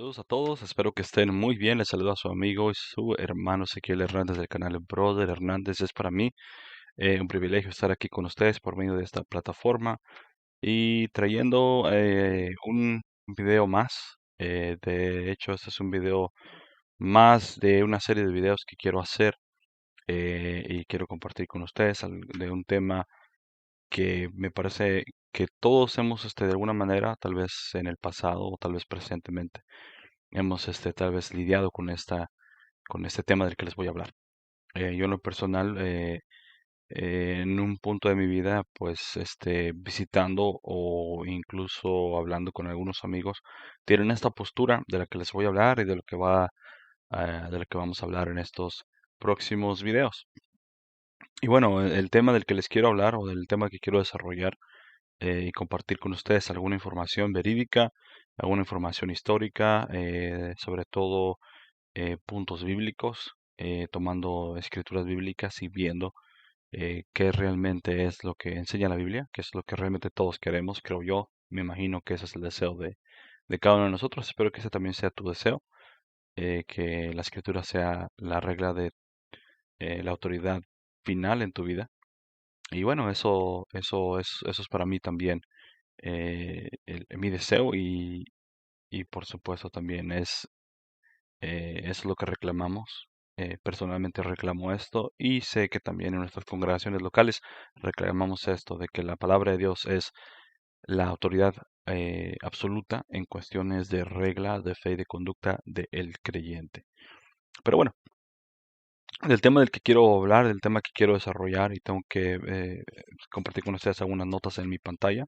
Saludos a todos, espero que estén muy bien. Les saluda a su amigo y su hermano Ezequiel Hernández del canal Brother Hernández. Es para mí un privilegio estar aquí con ustedes por medio de esta plataforma y trayendo un video más. De hecho, este es un video más de una serie de videos que quiero hacer y quiero compartir con ustedes de un tema que me parece que todos hemos de alguna manera, tal vez en el pasado o tal vez presentemente hemos tal vez lidiado con este tema del que les voy a hablar. Yo en lo personal, en un punto de mi vida, pues visitando o incluso hablando con algunos amigos, tienen esta postura de la que les voy a hablar y de lo que de lo que vamos a hablar en estos próximos videos. Y bueno, el tema del que les quiero hablar o del tema que quiero desarrollar y compartir con ustedes alguna información verídica, alguna información histórica, sobre todo puntos bíblicos, tomando escrituras bíblicas y viendo qué realmente es lo que enseña la Biblia, qué es lo que realmente todos queremos, creo yo. Me imagino que ese es el deseo de cada uno de nosotros. Espero que ese también sea tu deseo, que la escritura sea la regla de la autoridad final en tu vida. Y bueno, eso es para mí también mi deseo y por supuesto también es lo que reclamamos. Personalmente reclamo esto y sé que también en nuestras congregaciones locales reclamamos esto, de que la palabra de Dios es la autoridad absoluta en cuestiones de regla, de fe y de conducta del creyente. Pero bueno, del tema del que quiero hablar, del tema que quiero desarrollar y tengo que compartir con ustedes algunas notas en mi pantalla.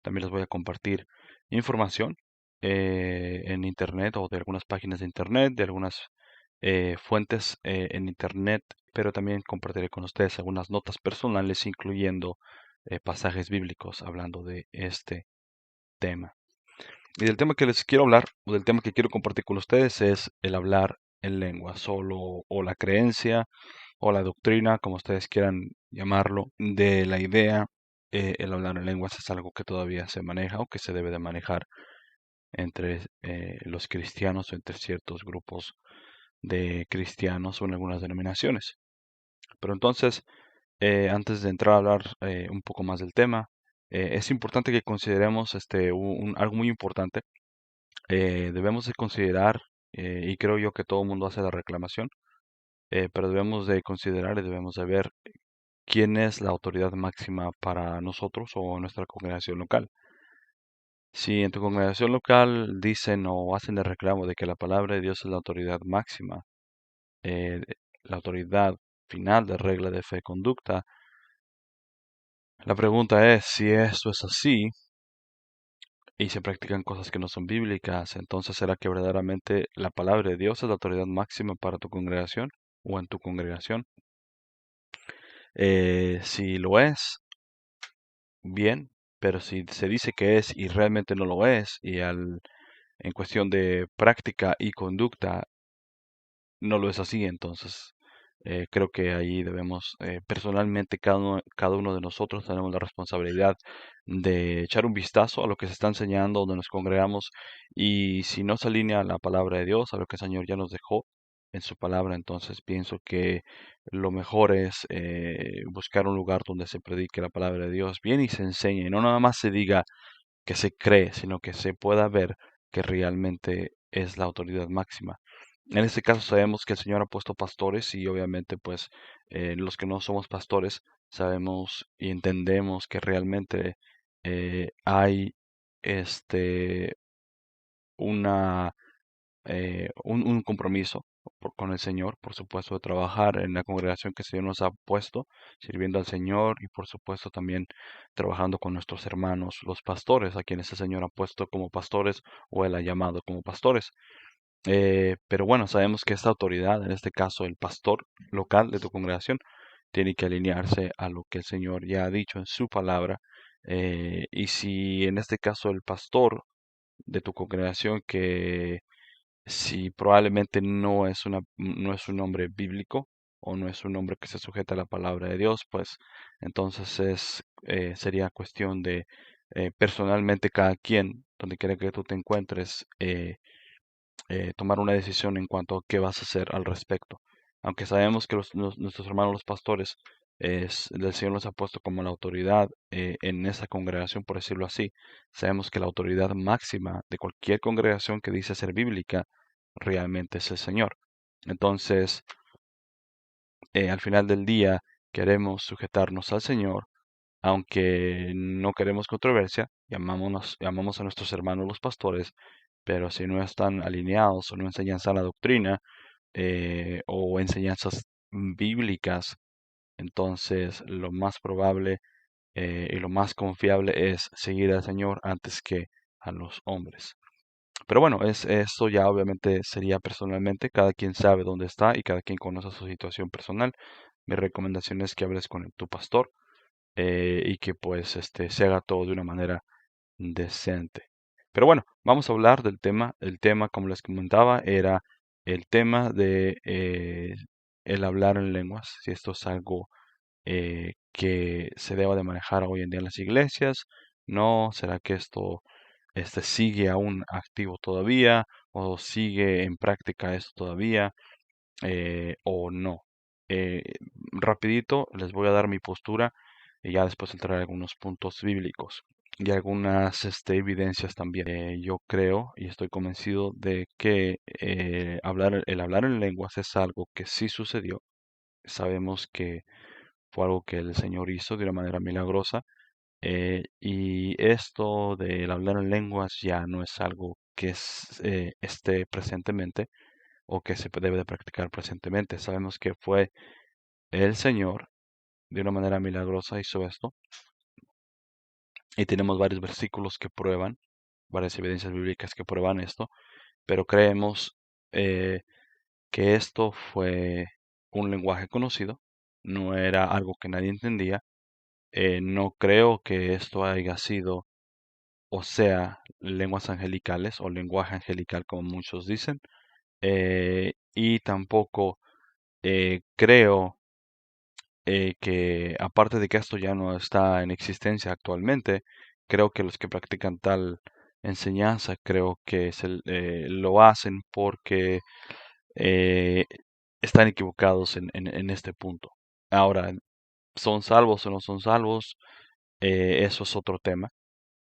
También les voy a compartir información en internet o de algunas páginas de internet, de algunas fuentes en internet, pero también compartiré con ustedes algunas notas personales, incluyendo pasajes bíblicos hablando de este tema. Y del tema que les quiero hablar, o del tema que quiero compartir con ustedes, es el hablar en lengua, solo o la creencia o la doctrina, como ustedes quieran llamarlo, de la idea, el hablar en lenguas es algo que todavía se maneja o que se debe de manejar entre los cristianos o entre ciertos grupos de cristianos o en algunas denominaciones. Pero entonces, antes de entrar a hablar un poco más del tema, es importante que consideremos algo muy importante. Debemos de considerar, y creo yo que todo el mundo hace la reclamación, pero debemos de considerar y debemos de ver quién es la autoridad máxima para nosotros o nuestra congregación local. Si en tu congregación local dicen o hacen el reclamo de que la palabra de Dios es la autoridad máxima, la autoridad final de regla de fe y conducta, la pregunta es si esto es así y se practican cosas que no son bíblicas, entonces ¿será que verdaderamente la palabra de Dios es la autoridad máxima para tu congregación o en tu congregación? Si lo es, bien, pero si se dice que es y realmente no lo es, en cuestión de práctica y conducta no lo es así, entonces creo que ahí debemos, personalmente, cada uno de nosotros tenemos la responsabilidad de echar un vistazo a lo que se está enseñando, donde nos congregamos, y si no se alinea a la palabra de Dios, a lo que el Señor ya nos dejó en su palabra, entonces pienso que lo mejor es buscar un lugar donde se predique la palabra de Dios bien y se enseñe, y no nada más se diga que se cree, sino que se pueda ver que realmente es la autoridad máxima. En este caso sabemos que el Señor ha puesto pastores y obviamente pues los que no somos pastores sabemos y entendemos que realmente hay este una un compromiso con el Señor, por supuesto, de trabajar en la congregación que el Señor nos ha puesto, sirviendo al Señor y por supuesto también trabajando con nuestros hermanos, los pastores, a quienes el Señor ha puesto como pastores o Él ha llamado como pastores. Pero bueno, sabemos que esta autoridad, en este caso el pastor local de tu congregación, tiene que alinearse a lo que el Señor ya ha dicho en su palabra. Y si en este caso el pastor de tu congregación, que si probablemente no es un nombre bíblico o no es un nombre que se sujeta a la palabra de Dios, pues entonces sería cuestión de personalmente cada quien, donde quiera que tú te encuentres, tomar una decisión en cuanto a qué vas a hacer al respecto. Aunque sabemos que nuestros hermanos los pastores, el Señor los ha puesto como la autoridad en esa congregación, por decirlo así. Sabemos que la autoridad máxima de cualquier congregación que dice ser bíblica realmente es el Señor. Entonces, al final del día, queremos sujetarnos al Señor, aunque no queremos controversia, llamamos a nuestros hermanos los pastores, pero si no están alineados o no enseñan sana doctrina o enseñanzas bíblicas, entonces lo más probable y lo más confiable es seguir al Señor antes que a los hombres. Pero bueno, eso ya obviamente sería personalmente, cada quien sabe dónde está y cada quien conoce su situación personal. Mi recomendación es que hables con tu pastor y que pues se haga todo de una manera decente. Pero bueno, vamos a hablar del tema. El tema, como les comentaba, era el tema de el hablar en lenguas, si esto es algo que se deba de manejar hoy en día en las iglesias. ¿No? ¿Será que esto sigue aún activo todavía o sigue en práctica esto todavía o no? Eh, Rapidito les voy a dar mi postura y ya después entraré a algunos puntos bíblicos y algunas evidencias también. Yo creo y estoy convencido de que el hablar en lenguas es algo que sí sucedió. Sabemos que fue algo que el Señor hizo de una manera milagrosa y esto del hablar en lenguas ya no es algo que esté presentemente o que se debe de practicar presentemente. Sabemos que fue el Señor de una manera milagrosa hizo esto y tenemos varios versículos que prueban, varias evidencias bíblicas que prueban esto, pero creemos eh, que esto fue un lenguaje conocido, no era algo que nadie entendía. No creo que esto haya sido, o sea, lenguas angelicales o lenguaje angelical como muchos dicen, y tampoco creo que aparte de que esto ya no está en existencia actualmente, creo que los que practican tal enseñanza creo que lo hacen porque eh, están equivocados en este punto. Ahora, ¿son salvos o no son salvos? Eso es otro tema.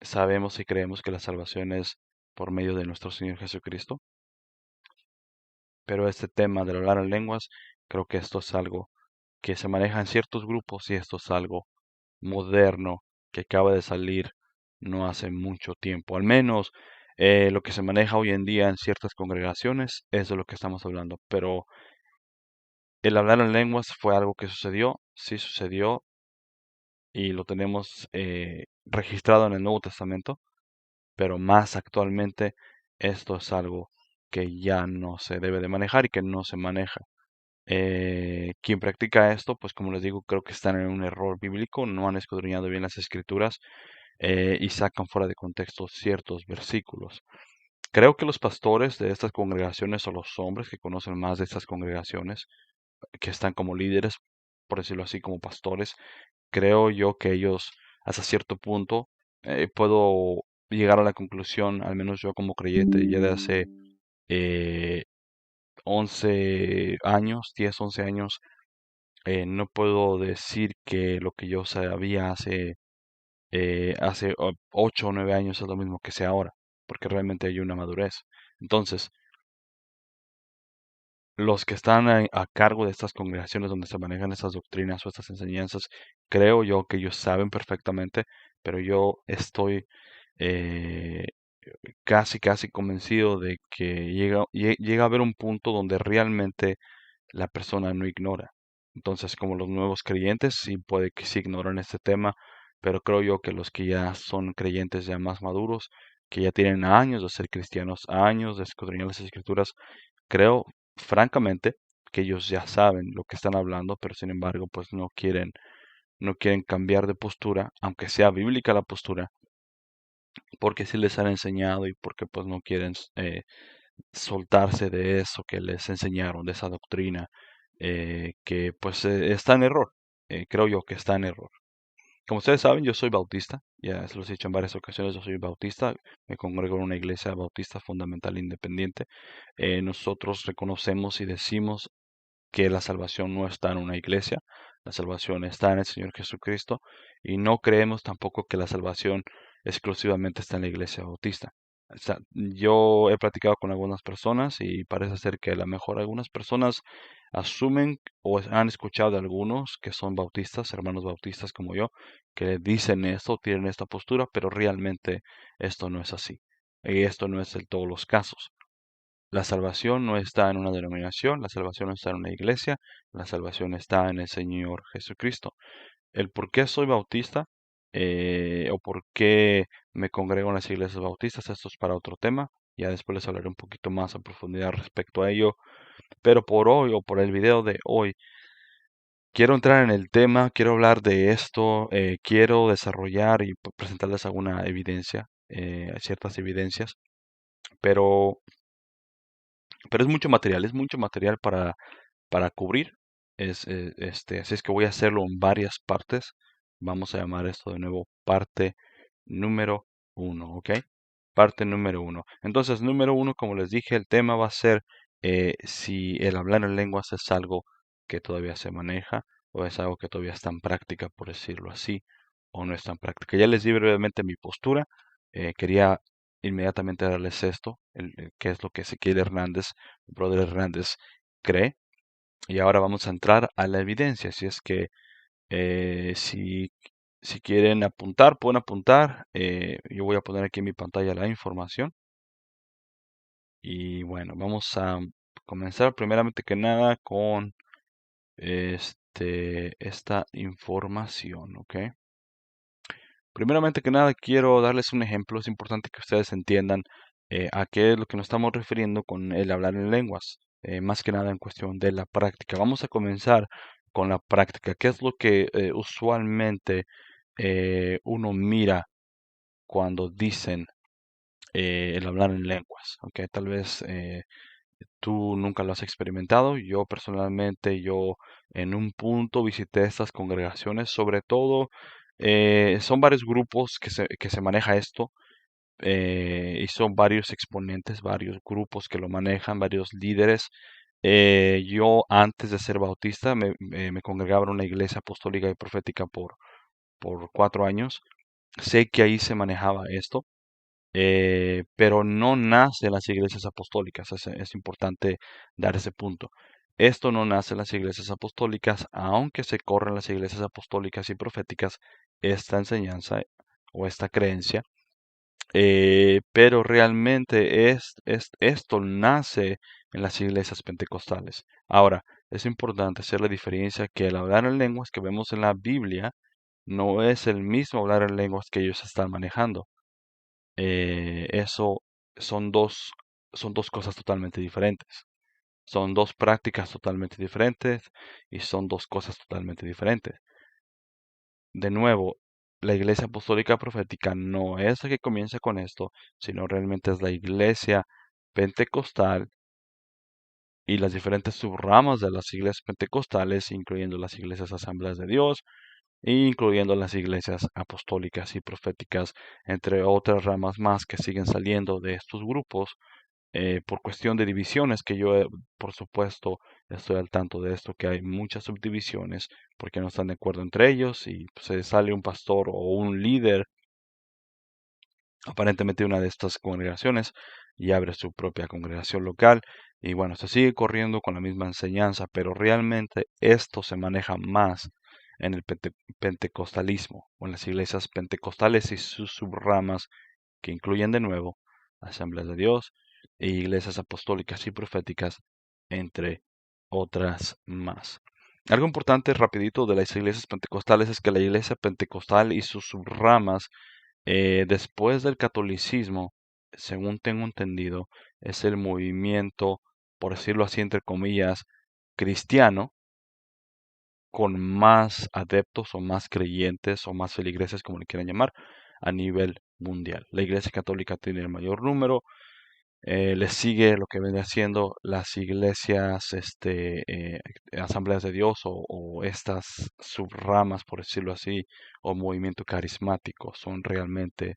Sabemos y creemos que la salvación es por medio de nuestro Señor Jesucristo, pero este tema de hablar en lenguas, creo que esto es algo que se maneja en ciertos grupos y esto es algo moderno que acaba de salir no hace mucho tiempo. Al menos lo que se maneja hoy en día en ciertas congregaciones es de lo que estamos hablando. Pero el hablar en lenguas fue algo que sucedió, sí sucedió y lo tenemos registrado en el Nuevo Testamento, pero más actualmente esto es algo que ya no se debe de manejar y que no se maneja. Quien practica esto, pues como les digo, creo que están en un error bíblico, no han escudriñado bien las escrituras y sacan fuera de contexto ciertos versículos. Creo que los pastores de estas congregaciones o los hombres que conocen más de estas congregaciones, que están como líderes, por decirlo así, como pastores, creo yo que ellos hasta cierto punto puedo llegar a la conclusión, al menos yo como creyente, ya de hace eh, 11 años, 10 11 años, no puedo decir que lo que yo sabía hace 8 o 9 años es lo mismo que sea ahora, porque realmente hay una madurez. Entonces, los que están a cargo de estas congregaciones donde se manejan estas doctrinas o estas enseñanzas, creo yo que ellos saben perfectamente, pero yo estoy eh, casi convencido de que llega a haber un punto donde realmente la persona no ignora. Entonces, como los nuevos creyentes, sí puede que sí ignoran este tema, pero creo yo que los que ya son creyentes ya más maduros, que ya tienen años de ser cristianos, años de escudriñar las escrituras, creo francamente que ellos ya saben lo que están hablando, pero sin embargo, pues no quieren cambiar de postura, aunque sea bíblica la postura, porque sí les han enseñado y porque pues no quieren soltarse de eso que les enseñaron, de esa doctrina, que pues está en error. Creo yo que está en error. Como ustedes saben, yo soy bautista, ya se los he dicho en varias ocasiones, yo soy bautista, me congrego en una iglesia bautista fundamental independiente. Nosotros reconocemos y decimos que la salvación no está en una iglesia, la salvación está en el Señor Jesucristo y no creemos tampoco que la salvación exclusivamente está en la iglesia bautista. O sea, yo he platicado con algunas personas y parece ser que a lo mejor algunas personas asumen o han escuchado de algunos que son bautistas, hermanos bautistas como yo, que dicen esto, tienen esta postura, pero realmente esto no es así. Y esto no es en todos los casos. La salvación no está en una denominación, la salvación no está en una iglesia, la salvación está en el Señor Jesucristo. El por qué soy bautista o por qué me congrego en las iglesias bautistas, esto es para otro tema. Ya después les hablaré un poquito más a profundidad respecto a ello. Pero por hoy o por el video de hoy, quiero entrar en el tema, quiero hablar de esto, quiero desarrollar y presentarles alguna evidencia, ciertas evidencias, pero es mucho material para cubrir. Así es que voy a hacerlo en varias partes. Vamos a llamar esto de nuevo parte número uno, ¿ok? Parte número uno. Entonces, número uno, como les dije, el tema va a ser si el hablar en lenguas es algo que todavía se maneja o es algo que todavía está en práctica, por decirlo así, o no está en práctica. Ya les di brevemente mi postura. Quería inmediatamente darles esto, qué es lo que Ezequiel Hernández, Brother Hernández, cree. Y ahora vamos a entrar a la evidencia. Así es que si quieren apuntar, pueden apuntar. Yo voy a poner aquí en mi pantalla la información. Y bueno, vamos a comenzar primeramente que nada con esta información, ¿ok? Primeramente que nada, quiero darles un ejemplo. Es importante que ustedes entiendan a qué es lo que nos estamos refiriendo con el hablar en lenguas, más que nada en cuestión de la práctica. Vamos a comenzar con la práctica. ¿Qué es lo que usualmente uno mira cuando dicen el hablar en lenguas? ¿Ok? Tal vez tú nunca lo has experimentado. Yo personalmente, yo en un punto visité estas congregaciones, sobre todo son varios grupos que se maneja esto y son varios exponentes, varios grupos que lo manejan, varios líderes. Yo antes de ser bautista me congregaba en una iglesia apostólica y profética por 4 años. Sé que ahí se manejaba esto pero no nace en las iglesias apostólicas. Es importante dar ese punto. Esto no nace en las iglesias apostólicas, aunque se corren las iglesias apostólicas y proféticas esta enseñanza o esta creencia, pero realmente esto nace en las iglesias pentecostales. Ahora, es importante hacer la diferencia que el hablar en lenguas que vemos en la Biblia no es el mismo hablar en lenguas que ellos están manejando. Eso son son dos cosas totalmente diferentes. Son dos prácticas totalmente diferentes y son dos cosas totalmente diferentes. De nuevo, la iglesia apostólica profética no es la que comienza con esto, sino realmente es la iglesia pentecostal y las diferentes subramas de las iglesias pentecostales, incluyendo las iglesias Asambleas de Dios, incluyendo las iglesias apostólicas y proféticas, entre otras ramas más que siguen saliendo de estos grupos por cuestión de divisiones, que yo, por supuesto, estoy al tanto de esto, que hay muchas subdivisiones porque no están de acuerdo entre ellos y pues, se sale un pastor o un líder, aparentemente de una de estas congregaciones, y abre su propia congregación local. Y bueno, se sigue corriendo con la misma enseñanza, pero realmente esto se maneja más en el pentecostalismo o en las iglesias pentecostales y sus subramas que incluyen de nuevo Asambleas de Dios e iglesias apostólicas y proféticas, entre otras más. Algo importante rapidito de las iglesias pentecostales es que la iglesia pentecostal y sus subramas después del catolicismo, según tengo entendido, es el movimiento, por decirlo así, entre comillas, cristiano, con más adeptos o más creyentes o más feligreses, como le quieran llamar, a nivel mundial. La Iglesia Católica tiene el mayor número, Le sigue lo que viene haciendo las iglesias, asambleas de Dios o estas subramas, por decirlo así, o movimiento carismático. Son realmente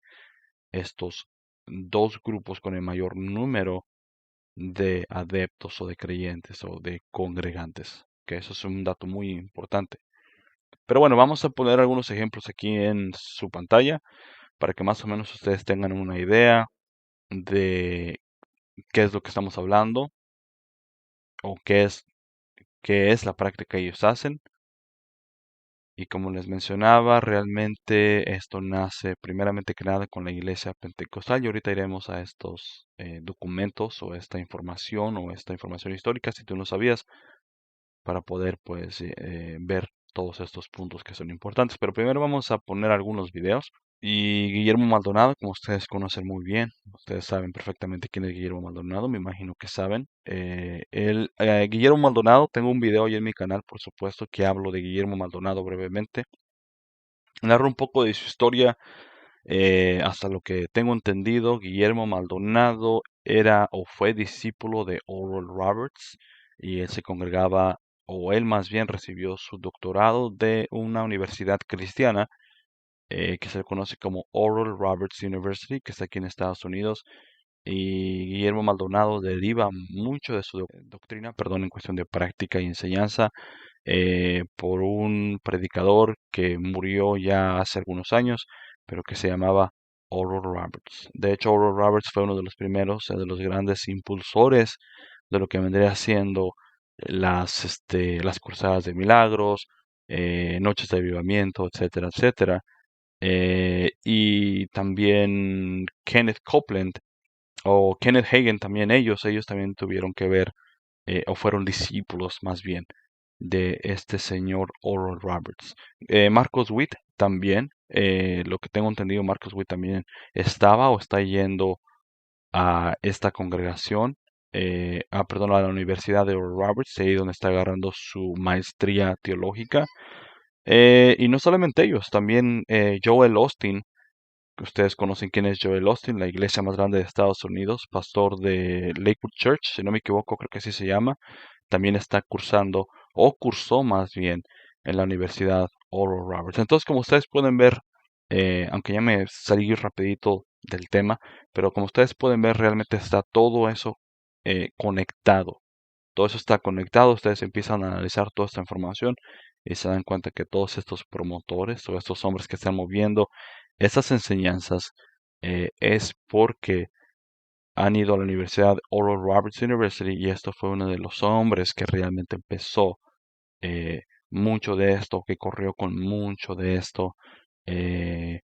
estos dos grupos con el mayor número de adeptos o de creyentes o de congregantes, que eso es un dato muy importante. Pero bueno, vamos a poner algunos ejemplos aquí en su pantalla para que más o menos ustedes tengan una idea de qué es lo que estamos hablando o qué es la práctica que ellos hacen. Y como les mencionaba, realmente esto nace primeramente que nada con la iglesia pentecostal y ahorita iremos a estos documentos o esta información histórica, si tú no sabías, para poder pues ver todos estos puntos que son importantes. Pero primero vamos a poner algunos videos. Y Guillermo Maldonado, como ustedes conocen muy bien, ustedes saben perfectamente quién es Guillermo Maldonado, me imagino que saben. Guillermo Maldonado, tengo un video ahí en mi canal, por supuesto, que hablo de Guillermo Maldonado brevemente. Narro un poco de su historia, hasta lo que tengo entendido, Guillermo Maldonado era o fue discípulo de Oral Roberts y él se congregaba, o él más bien recibió su doctorado de una universidad cristiana que se le conoce como Oral Roberts University, que está aquí en Estados Unidos. Y Guillermo Maldonado deriva mucho de su doctrina, perdón, en cuestión de práctica y enseñanza, por un predicador que murió ya hace algunos años, pero que se llamaba Oral Roberts. De hecho, Oral Roberts fue uno de los primeros, de los grandes impulsores de lo que vendría siendo las cruzadas de milagros, noches de avivamiento, etcétera, etcétera. Y también Kenneth Copeland o Kenneth Hagin, también ellos también tuvieron que ver, o fueron discípulos más bien, de este señor Oral Roberts. Marcos Witt también, lo que tengo entendido, Marcos Witt también estaba o está yendo a esta congregación, perdón, a la Universidad de Oral Roberts, ahí donde está agarrando su maestría teológica. Y no solamente ellos, también Joel Austin, que ustedes conocen quién es Joel Austin, la iglesia más grande de Estados Unidos, pastor de Lakewood Church, si no me equivoco, creo que así se llama, también está cursando, o cursó más bien, en la Universidad Oral Roberts. Entonces, como ustedes pueden ver, aunque ya me salí rapidito del tema, pero como ustedes pueden ver, realmente está todo eso conectado. Todo eso está conectado, ustedes empiezan a analizar toda esta información y se dan cuenta que todos estos promotores o estos hombres que están moviendo estas enseñanzas es porque han ido a la Universidad Oral Roberts University y esto fue uno de los hombres que realmente empezó eh, mucho de esto, que corrió con mucho de esto eh,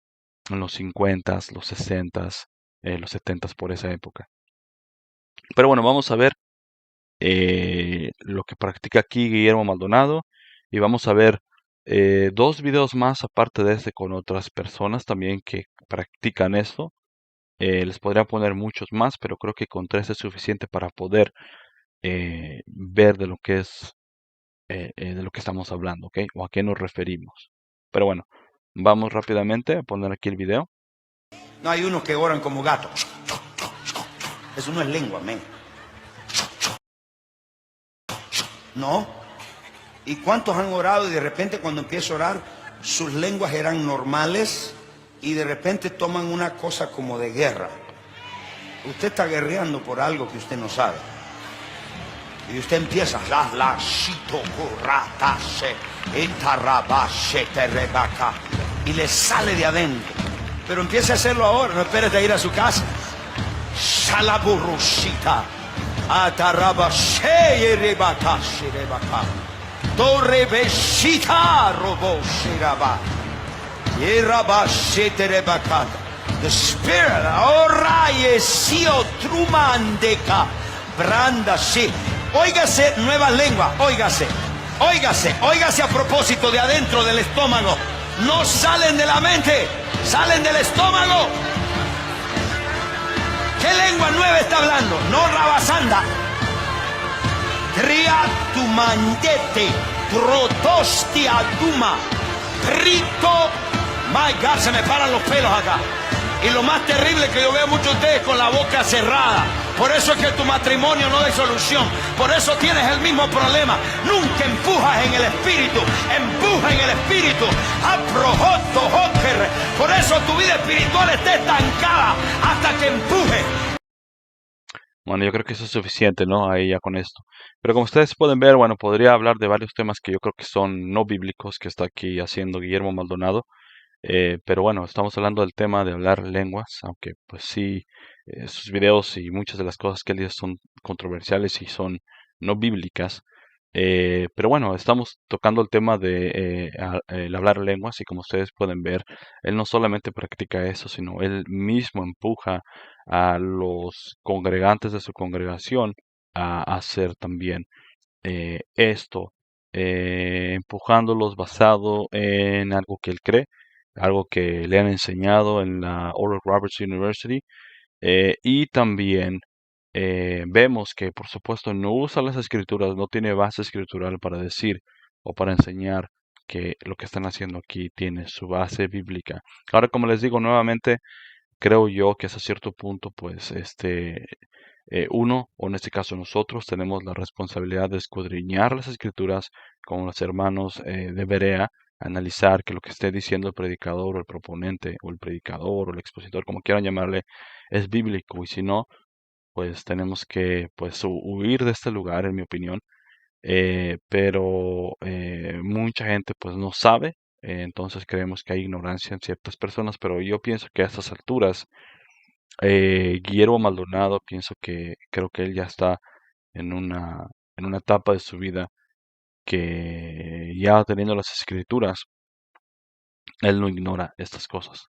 en los 50s, los 60s, los 70s por esa época. Pero bueno, vamos a ver lo que practica aquí Guillermo Maldonado y vamos a ver dos videos más aparte de este con otras personas también que practican esto. Les podría poner muchos más, pero creo que con tres es suficiente para poder ver de lo que es, de lo que estamos hablando, ¿ok? O a qué nos referimos. Pero bueno, vamos rápidamente a poner aquí el video. No, hay unos que oran como gatos. Eso no es lengua, men. No. ¿Y cuántos han orado y de repente cuando empieza a orar, sus lenguas eran normales y de repente toman una cosa como de guerra? Usted está guerreando por algo que usted no sabe. Y usted empieza y le sale de adentro. Pero empiece a hacerlo ahora, no esperes a ir a su casa. Shalaburusita. Torre Beshita Robo Shiraba. The Spirit, Oraye Sio Trumandeka, Branda sí. Óigase nueva lengua, óigase, óigase, óigase a propósito de adentro del estómago. No salen de la mente, salen del estómago. ¿Qué lengua nueva está hablando? No rabasanda. Triatumandete, protostia duma, rito. My God, se me paran los pelos acá. Y lo más terrible que yo veo muchos de ustedes con la boca cerrada. Por eso es que tu matrimonio no hay solución. Por eso tienes el mismo problema. Nunca empujas en el espíritu. Empuja en el espíritu. Por eso tu vida espiritual está estancada hasta que empuje. Bueno, yo creo que eso es suficiente, ¿no? Ahí ya con esto. Pero como ustedes pueden ver, bueno, podría hablar de varios temas que yo creo que son no bíblicos que está aquí haciendo Guillermo Maldonado. Pero bueno, estamos hablando del tema de hablar lenguas, aunque pues sí, sus videos y muchas de las cosas que él dice son controversiales y son no bíblicas. Pero bueno, estamos tocando el tema de el hablar lenguas y como ustedes pueden ver, él no solamente practica eso, sino él mismo empuja a los congregantes de su congregación a hacer también esto, empujándolos basado en algo que él cree, algo que le han enseñado en la Oral Roberts University, y también vemos que por supuesto no usa las escrituras, no tiene base escritural para decir o para enseñar que lo que están haciendo aquí tiene su base bíblica. Ahora, como les digo nuevamente, creo yo que hasta cierto punto, pues, uno, o en este caso nosotros, tenemos la responsabilidad de escudriñar las escrituras con los hermanos de Berea, analizar que lo que esté diciendo el predicador o el proponente o el predicador o el expositor, como quieran llamarle, es bíblico y si no, pues tenemos que pues huir de este lugar, en mi opinión. Pero mucha gente pues no sabe, entonces creemos que hay ignorancia en ciertas personas, pero yo pienso que a estas alturas Guillermo Maldonado, creo que él ya está en en una etapa de su vida que ya teniendo las escrituras, él no ignora estas cosas.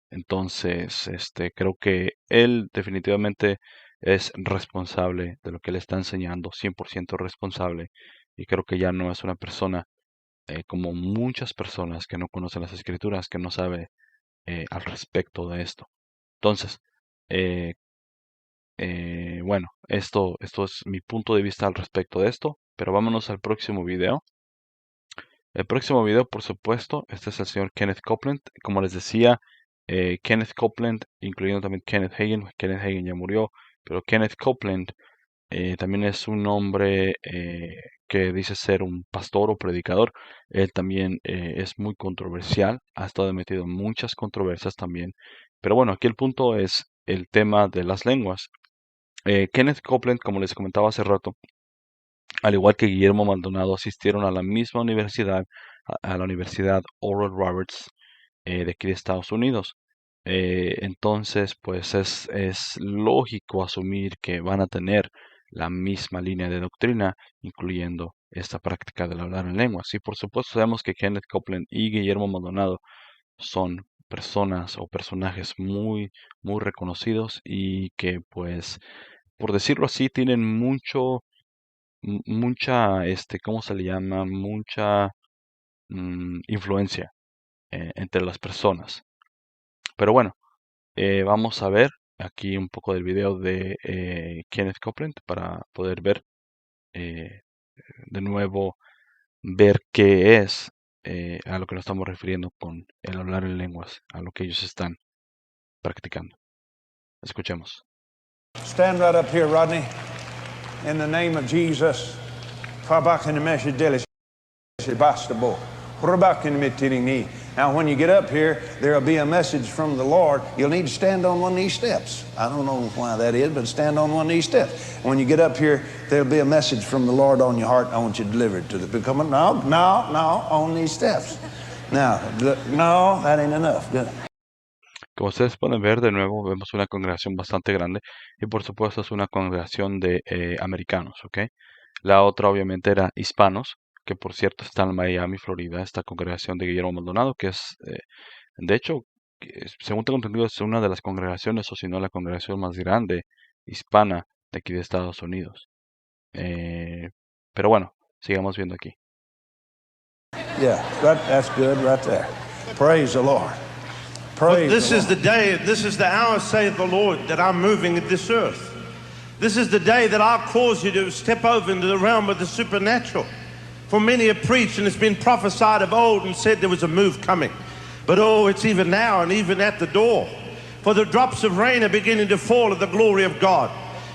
Entonces, creo que él definitivamente es responsable de lo que le está enseñando, 100% responsable, y creo que ya no es una persona como muchas personas que no conocen las escrituras, que no sabe al respecto de esto. Entonces, eh, bueno, esto es mi punto de vista al respecto de esto, pero vámonos al próximo video. El próximo video, por supuesto, este es el señor Kenneth Copeland. Como les decía, Kenneth Copeland, incluyendo también Kenneth Hagin. Kenneth Hagin ya murió, pero Kenneth Copeland también es un hombre que dice ser un pastor o predicador. Él también es muy controversial, ha estado metido en muchas controversias también. Pero bueno, aquí el punto es el tema de las lenguas. Kenneth Copeland, como les comentaba hace rato, al igual que Guillermo Maldonado, asistieron a la misma universidad, a la Universidad Oral Roberts de aquí de Estados Unidos. Entonces, pues es lógico asumir que van a tener la misma línea de doctrina, incluyendo esta práctica del hablar en lenguas. Y por supuesto sabemos que Kenneth Copeland y Guillermo Maldonado son personas o personajes muy reconocidos y que, pues, por decirlo así, tienen mucha, ¿cómo se le llama? Mucha influencia entre las personas. Pero bueno, vamos a ver aquí un poco del video de Kenneth Copeland para poder ver eh, de nuevo, ver qué es a lo que nos estamos refiriendo con el hablar en lenguas, a lo que ellos están practicando. Escuchemos. Stand right up here, Rodney. In the name of Jesus. Now, when you get up here, there'll be a message from the Lord. You'll need to stand on one of these steps. I don't know why that is, but stand on one of these steps. When you get up here, there'll be a message from the Lord on your heart. I want you to deliver it to the people. No, on these steps. Now, no, that ain't enough. Good. Como ustedes pueden ver, de nuevo vemos una congregación bastante grande y por supuesto es una congregación de americanos, ¿ok? La otra obviamente era hispanos, que por cierto está en Miami, Florida, esta congregación de Guillermo Maldonado, que es, de hecho, según tengo entendido, es una de las congregaciones, o si no la congregación más grande hispana de aquí de Estados Unidos. Pero bueno, sigamos viendo aquí. Yeah, that's good right there. Praise the Lord. Praise this is the day, this is the hour, saith the Lord, that I'm moving at this earth. This is the day that I'll cause you to step over into the realm of the supernatural. For many have preached and it's been prophesied of old and said there was a move coming. But oh, it's even now and even at the door. for the drops of rain are beginning to fall of the glory of God.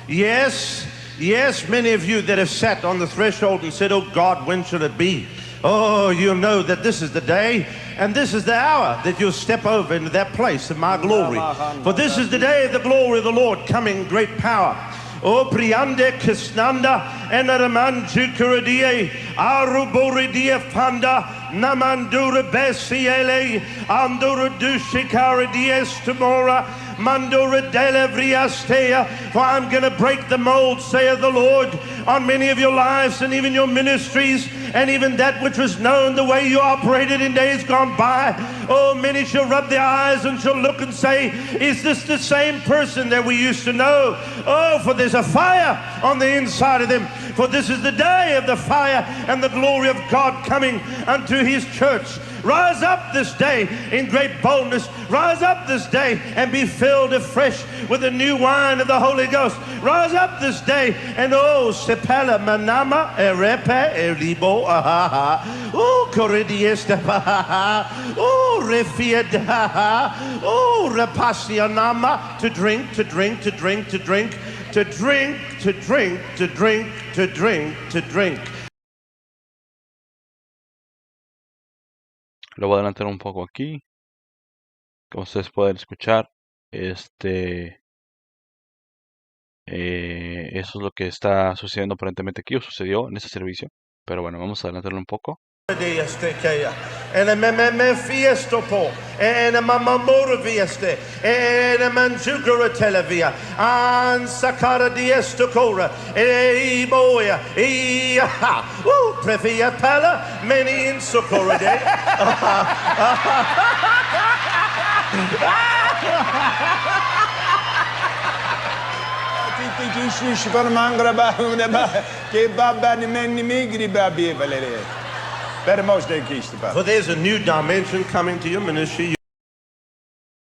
Yes, yes, many of you that have sat on the threshold and said, oh God, when shall it be? Oh, you'll know that this is the day and this is the hour that you'll step over into that place of my glory. For this is the day of the glory of the Lord coming in great power. O Priande Kisnanda Enaraman Jukuradie Aruboridia Fanda Namandura Besiele Andura Dushikara Diestamora Mandura Delevriastea. For I'm going to break the mold, saith the Lord, on many of your lives and even your ministries, and even that which was known the way you operated in days gone by. Oh, many shall rub their eyes and shall look and say, is this the same person that we used to know? Oh, for there's a fire on the inside of them. For this is the day of the fire and the glory of God coming unto his church. Rise up this day in great boldness. Rise up this day and be filled afresh with the new wine of the Holy Ghost. Rise up this day and oh, sepala manama erepe eribo ahaha. Oh, coridiesta pahaha. Oh, refiadaha. Oh, repasianama. To drink, to drink, to drink, to drink, to drink, to drink, to drink, to drink, to drink. Lo voy a adelantar un poco aquí. Como ustedes pueden escuchar, eso es lo que está sucediendo aparentemente aquí, o sucedió en este servicio. Pero bueno, vamos a adelantarlo un poco. And a me fiestopo, and a mamamora vieste, and a manjugara televia, and sakara diestocora, e boya, e ha, prefia pala, many in socorro day. For there's a new dimension coming to your ministry.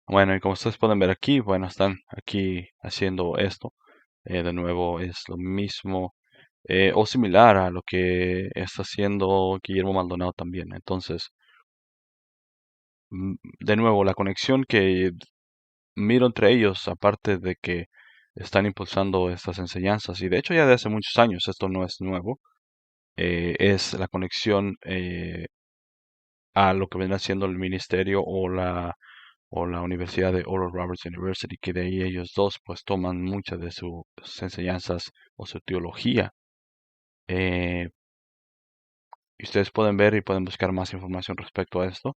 Bueno, y como ustedes pueden ver aquí, bueno, están aquí haciendo esto. De nuevo, es lo mismo o similar a lo que está haciendo Guillermo Maldonado también. Entonces, de nuevo, la conexión que miro entre ellos, aparte de que están impulsando estas enseñanzas, y de hecho ya de hace muchos años, esto no es nuevo, es la conexión a lo que viene siendo el ministerio o la Universidad de Oral Roberts University, que de ahí ellos dos pues toman muchas de sus enseñanzas o su teología. Y ustedes pueden ver y pueden buscar más información respecto a esto.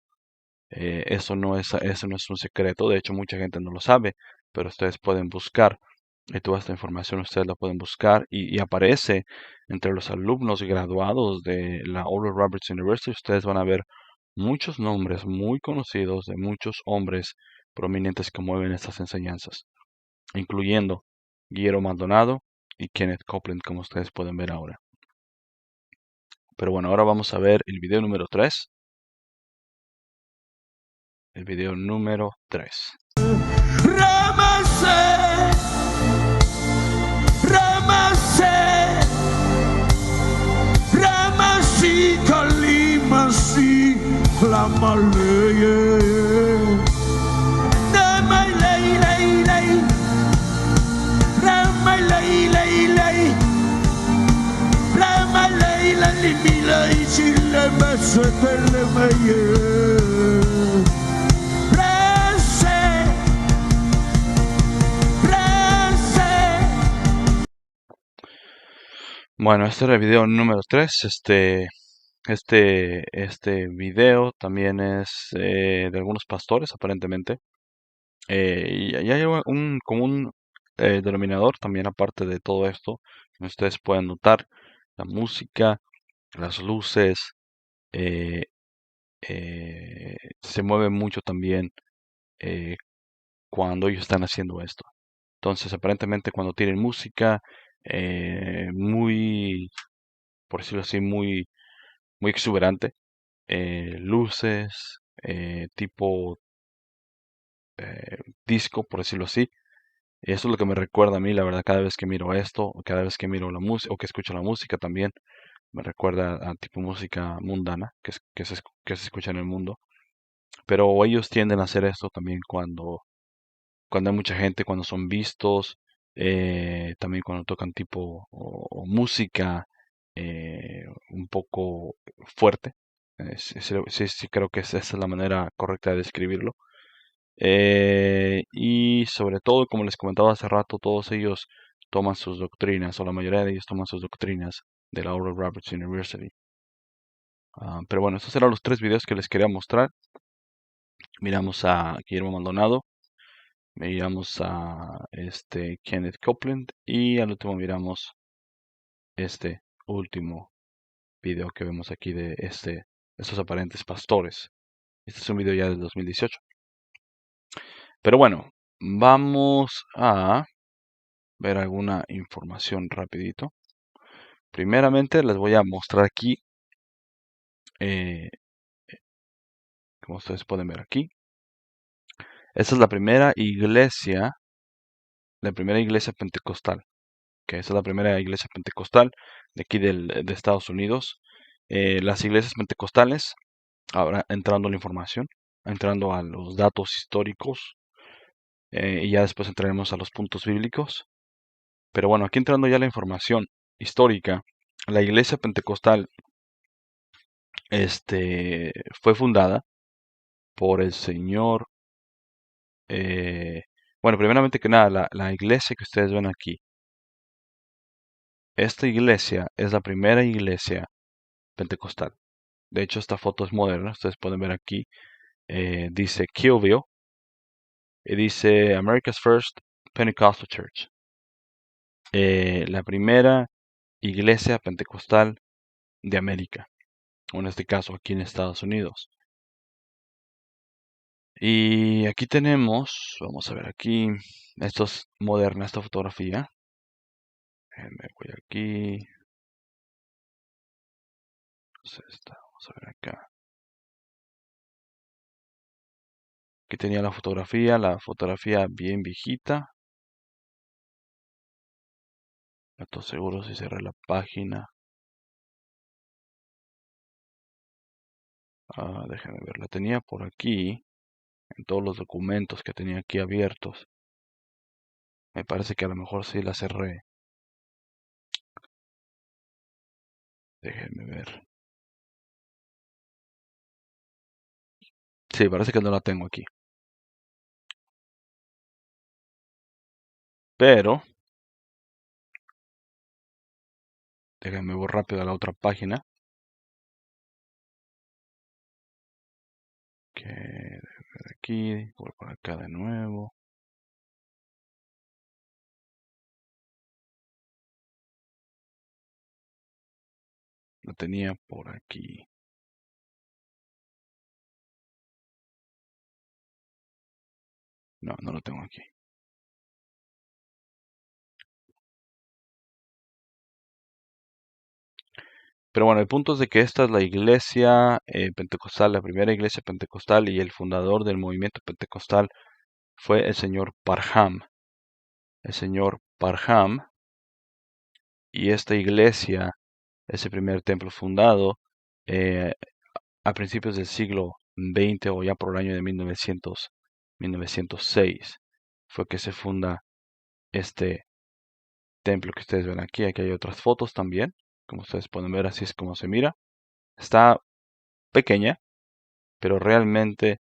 Eso no es un secreto, de hecho mucha gente no lo sabe, pero ustedes pueden buscar y toda esta información ustedes la pueden buscar y aparece entre los alumnos graduados de la Oral Roberts University. Ustedes van a ver muchos nombres muy conocidos de muchos hombres prominentes que mueven estas enseñanzas, incluyendo Guillermo Maldonado y Kenneth Copeland, como ustedes pueden ver ahora. Pero bueno, ahora vamos a ver el video número 3. El video número 3. La maleye na mai lei lei lei na mai lei lei lei na mai lei la li mi lei ci le messe delle meye prese prese. Bueno, este era el video número 3. Este video también es de algunos pastores, aparentemente. Y hay un común denominador también, aparte de todo esto. Ustedes pueden notar la música, las luces, se mueve mucho también cuando ellos están haciendo esto. Entonces, aparentemente, cuando tienen música muy, por decirlo así, muy exuberante, luces, tipo disco, por decirlo así. Y eso es lo que me recuerda a mí, la verdad, cada vez que miro esto, o cada vez que miro la música, o que escucho la música también, me recuerda a tipo música mundana que se escucha en el mundo. Pero ellos tienden a hacer esto también cuando cuando hay mucha gente, cuando son vistos, también cuando tocan tipo o música un poco fuerte. Sí, sí, creo que esa es la manera correcta de describirlo. Y sobre todo, como les comentaba hace rato, todos ellos toman sus doctrinas, o la mayoría de ellos toman sus doctrinas de la Oral Roberts University. Pero bueno, estos eran los 3 videos que les quería mostrar. Miramos a Guillermo Maldonado, miramos a Kenneth Copeland y al último miramos este último video que vemos aquí de estos aparentes pastores. Este es un video ya del 2018. Pero bueno, vamos a ver alguna información rapidito. Primeramente les voy a mostrar aquí, como ustedes pueden ver aquí. Esta es la primera iglesia pentecostal. Que esta es la primera iglesia pentecostal de aquí de Estados Unidos. Las iglesias pentecostales, ahora entrando a la información, entrando a los datos históricos, y ya después entraremos a los puntos bíblicos. Pero bueno, aquí entrando ya a la información histórica, la iglesia pentecostal fue fundada por el señor, bueno, primeramente que nada, la iglesia que ustedes ven aquí, esta iglesia es la primera iglesia pentecostal. De hecho, esta foto es moderna, ustedes pueden ver aquí, dice Killville, y dice America's First Pentecostal Church. La primera iglesia pentecostal de América, o en este caso aquí en Estados Unidos. Y aquí tenemos, vamos a ver aquí, esto es moderna, esta fotografía. Me voy aquí. Vamos a ver acá. Aquí tenía la fotografía bien viejita. No estoy seguro si cerré la página. Déjenme ver, la tenía por aquí, en todos los documentos que tenía aquí abiertos. Me parece que a lo mejor sí la cerré. Déjenme ver. Sí, parece que no la tengo aquí. Pero, déjenme voy rápido a la otra página. Que aquí, voy por acá de nuevo. Lo tenía por aquí. No, no lo tengo aquí. Pero bueno, el punto es de que esta es la iglesia pentecostal, la primera iglesia pentecostal, y el fundador del movimiento pentecostal fue el señor Parham. El señor Parham, y esta iglesia es el primer templo fundado eh, a principios del siglo XX o ya por el año de 1906. Fue que se funda este templo que ustedes ven aquí. Aquí hay otras fotos también. Como ustedes pueden ver, así es como se mira. Está pequeña, pero realmente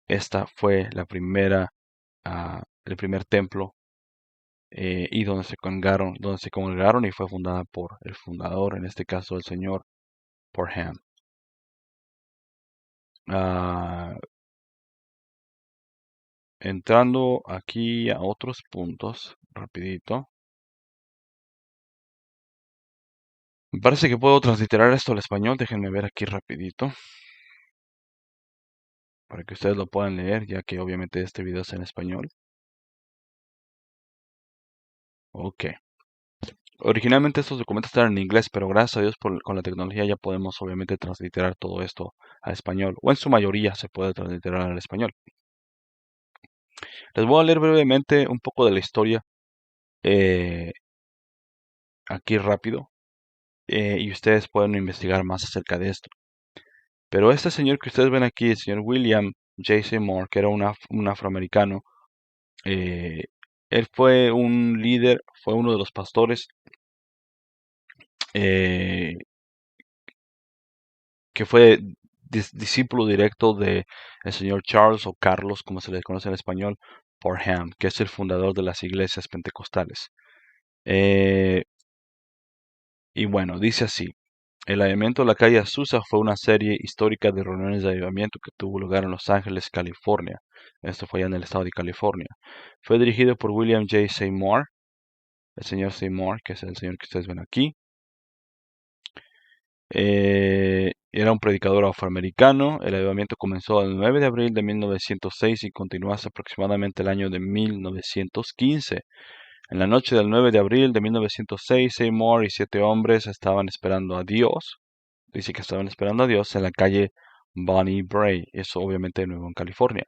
esta fue la primera, el primer templo y donde se congregaron y fue fundada por el fundador, en este caso el señor Parham. Entrando aquí a otros puntos, rapidito. Me parece que puedo transliterar esto al español, déjenme ver aquí rapidito. Para que ustedes lo puedan leer, ya que obviamente este video es en español. Ok. Originalmente estos documentos estaban en inglés, pero gracias a Dios con la tecnología ya podemos obviamente transliterar todo esto a español, o en su mayoría se puede transliterar al español. Les voy a leer brevemente un poco de la historia aquí rápido, y ustedes pueden investigar más acerca de esto. Pero este señor que ustedes ven aquí, el señor William J. Seymour, que era un afroamericano, Él fue un líder, fue uno de los pastores eh, que fue discípulo directo de el señor Charles o Carlos, como se le conoce en español, Parham, que es el fundador de las iglesias pentecostales. Eh, y bueno, dice así. El avivamiento de la calle Azusa fue una serie histórica de reuniones de avivamiento que tuvo lugar en Los Ángeles, California. Esto fue allá en el estado de California. Fue dirigido por William J. Seymour, el señor Seymour, que es el señor que ustedes ven aquí. Era un predicador afroamericano. El avivamiento comenzó el 9 de abril de 1906 y continuó hasta aproximadamente el año de 1915. En la noche del 9 de abril de 1906, Seymour y 7 hombres estaban esperando a Dios. Dice que estaban esperando a Dios en la calle Bonnie Bray. Eso obviamente de nuevo en California.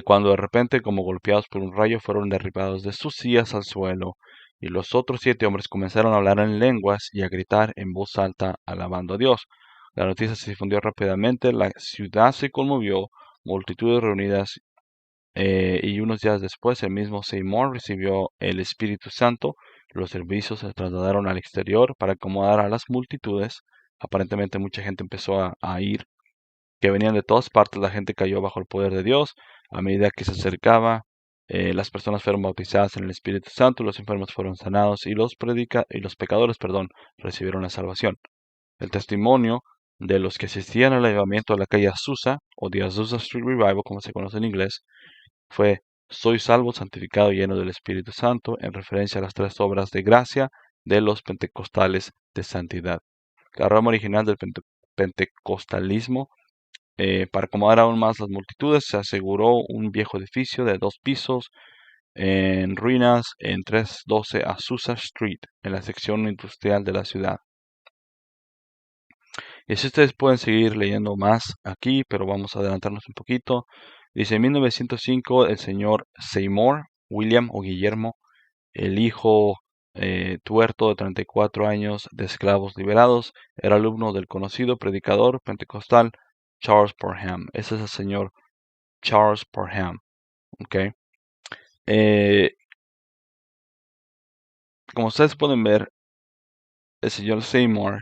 Cuando de repente, como golpeados por un rayo, fueron derribados de sus sillas al suelo, y los otros 7 hombres comenzaron a hablar en lenguas y a gritar en voz alta, alabando a Dios. La noticia se difundió rápidamente, la ciudad se conmovió, multitudes reunidas, y unos días después el mismo Seymour recibió el Espíritu Santo. Los servicios se trasladaron al exterior para acomodar a las multitudes. Aparentemente mucha gente empezó a ir, que venían de todas partes. La gente cayó bajo el poder de Dios. A medida que se acercaba, las personas fueron bautizadas en el Espíritu Santo, los enfermos fueron sanados y los pecadores, recibieron la salvación. El testimonio de los que asistían al avivamiento de la calle Azusa, o The Azusa Street Revival, como se conoce en inglés, fue: soy salvo, santificado y lleno del Espíritu Santo, en referencia a las 3 obras de gracia de los pentecostales de santidad. La rama original del pentecostalismo, para acomodar aún más las multitudes, se aseguró un viejo edificio de 2 pisos en ruinas en 312 Azusa Street, en la sección industrial de la ciudad. Y así ustedes pueden seguir leyendo más aquí, pero vamos a adelantarnos un poquito. Dice: en 1905 el señor Seymour, William o Guillermo, el hijo tuerto de 34 años de esclavos liberados, era alumno del conocido predicador pentecostal Charles Parham. Ese es el señor Charles Parham. ¿Ok? Como ustedes pueden ver, el señor Seymour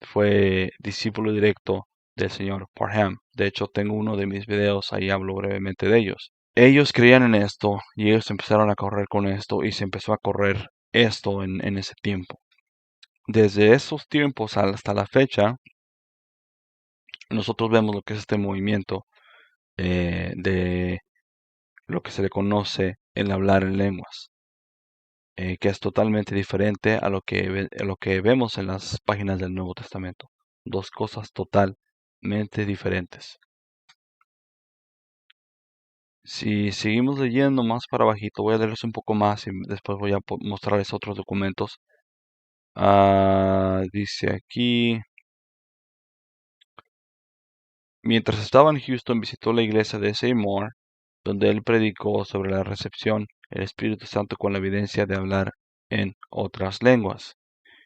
fue discípulo directo del señor Parham. De hecho, tengo uno de mis videos, ahí hablo brevemente de ellos. Ellos creían en esto y ellos empezaron a correr con esto y se empezó a correr esto en ese tiempo. Desde esos tiempos hasta la fecha, nosotros vemos lo que es este movimiento de lo que se le conoce el hablar en lenguas, que es totalmente diferente a a lo que vemos en las páginas del Nuevo Testamento. Dos cosas totalmente diferentes. Si seguimos leyendo más para bajito, voy a leerles un poco más y después voy a mostrarles otros documentos. Dice aquí: mientras estaba en Houston, visitó la iglesia de Seymour, donde él predicó sobre la recepción del Espíritu Santo con la evidencia de hablar en otras lenguas.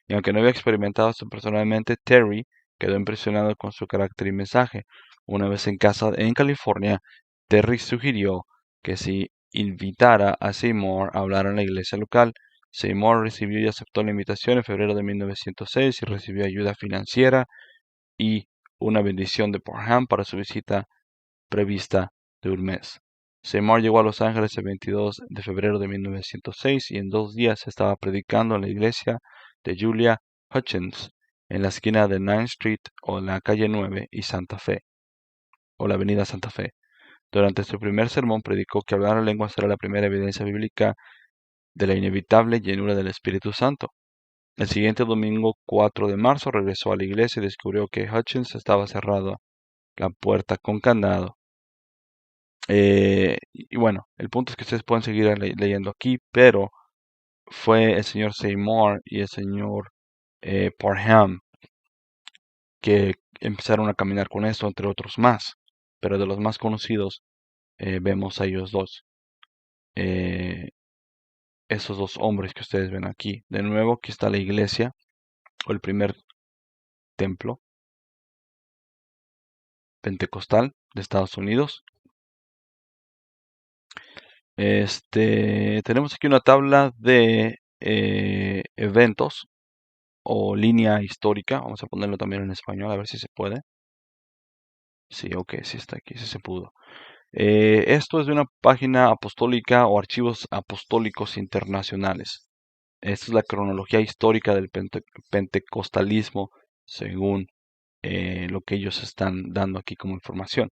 Y aunque no había experimentado esto personalmente, Terry quedó impresionado con su carácter y mensaje. Una vez en casa en California, Terry sugirió que se invitara a Seymour a hablar en la iglesia local. Seymour recibió y aceptó la invitación en febrero de 1906 y recibió ayuda financiera y una bendición de Parham para su visita prevista de un mes. Seymour llegó a Los Ángeles el 22 de febrero de 1906 y en 2 días estaba predicando en la iglesia de Julia Hutchins en la esquina de 9th Street o la calle 9 y Santa Fe, o la avenida Santa Fe. Durante su primer sermón predicó que hablar en lenguas era la primera evidencia bíblica de la inevitable llenura del Espíritu Santo. El siguiente domingo, 4 de marzo, regresó a la iglesia y descubrió que Hutchins estaba cerrada la puerta con candado. Y bueno, el punto es que ustedes pueden seguir leyendo aquí, pero fue el señor Seymour y el señor Parham que empezaron a caminar con esto, entre otros más. Pero de los más conocidos vemos a ellos dos. Esos 2 hombres que ustedes ven aquí. De nuevo, aquí está la iglesia, o el primer templo pentecostal de Estados Unidos. Tenemos aquí una tabla de eventos o línea histórica. Vamos a ponerlo también en español, a ver si se puede. Sí, ok, sí está aquí, sí se pudo. Esto es de una página apostólica o archivos apostólicos internacionales. Esta es la cronología histórica del pentecostalismo según lo que ellos están dando aquí como información.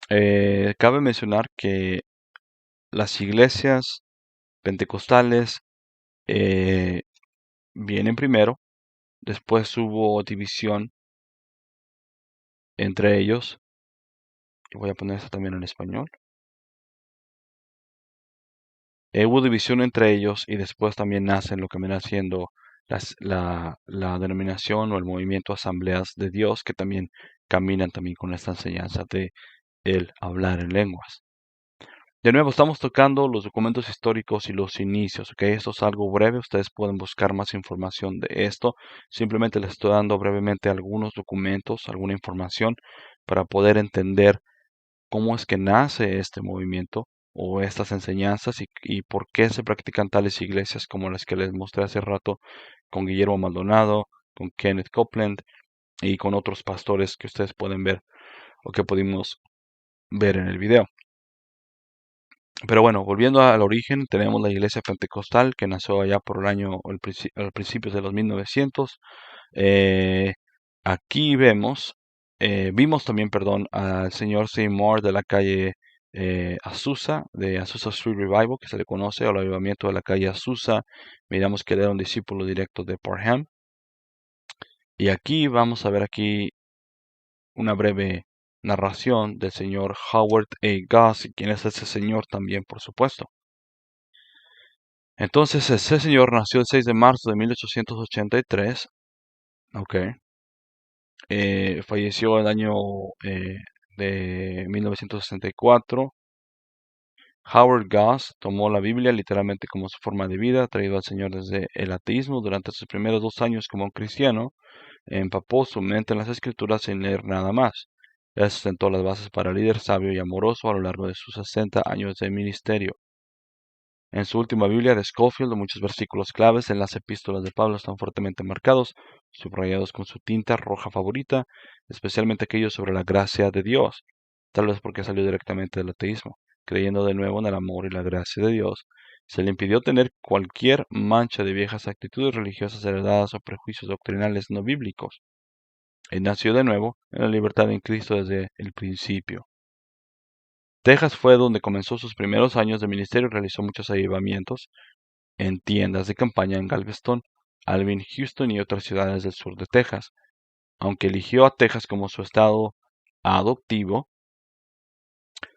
Cabe mencionar que las iglesias pentecostales vienen primero, después hubo división entre ellos. Y voy a poner esto también en español. Hubo división entre ellos y después también nacen lo que viene siendo la denominación o el movimiento Asambleas de Dios, que también caminan también con esta enseñanza de el hablar en lenguas. De nuevo, estamos tocando los documentos históricos y los inicios, ¿ok? Esto es algo breve, ustedes pueden buscar más información de esto. Simplemente les estoy dando brevemente algunos documentos, alguna información para poder entender cómo es que nace este movimiento o estas enseñanzas y por qué se practican tales iglesias como las que les mostré hace rato con Guillermo Maldonado, con Kenneth Copeland y con otros pastores que ustedes pueden ver o que pudimos ver en el video. Pero bueno, volviendo al origen, tenemos la iglesia pentecostal que nació allá por el año, al principios de los 1900. Eh, Aquí vimos también, perdón, al señor Seymour de la calle Azusa, de Azusa Street Revival, que se le conoce, o el avivamiento de la calle Azusa. Miramos que él era un discípulo directo de Parham. Y aquí vamos a ver aquí una breve narración del señor Howard A. Goss, y quién es ese señor también, por supuesto. Entonces, ese señor nació el 6 de marzo de 1883. Ok. Falleció el año de 1964. Howard Goss tomó la Biblia literalmente como su forma de vida, traído al Señor desde el ateísmo. Durante sus primeros 2 años como cristiano, empapó su mente en las Escrituras sin leer nada más. Él sentó las bases para líder sabio y amoroso a lo largo de sus 60 años de ministerio. En su última Biblia de Scofield, muchos versículos claves en las epístolas de Pablo están fuertemente marcados, subrayados con su tinta roja favorita, especialmente aquellos sobre la gracia de Dios, tal vez porque salió directamente del ateísmo. Creyendo de nuevo en el amor y la gracia de Dios, se le impidió tener cualquier mancha de viejas actitudes religiosas heredadas o prejuicios doctrinales no bíblicos. Él nació de nuevo en la libertad en Cristo desde el principio. Texas fue donde comenzó sus primeros años de ministerio y realizó muchos avivamientos en tiendas de campaña en Galveston, Alvin, Houston y otras ciudades del sur de Texas. Aunque eligió a Texas como su estado adoptivo,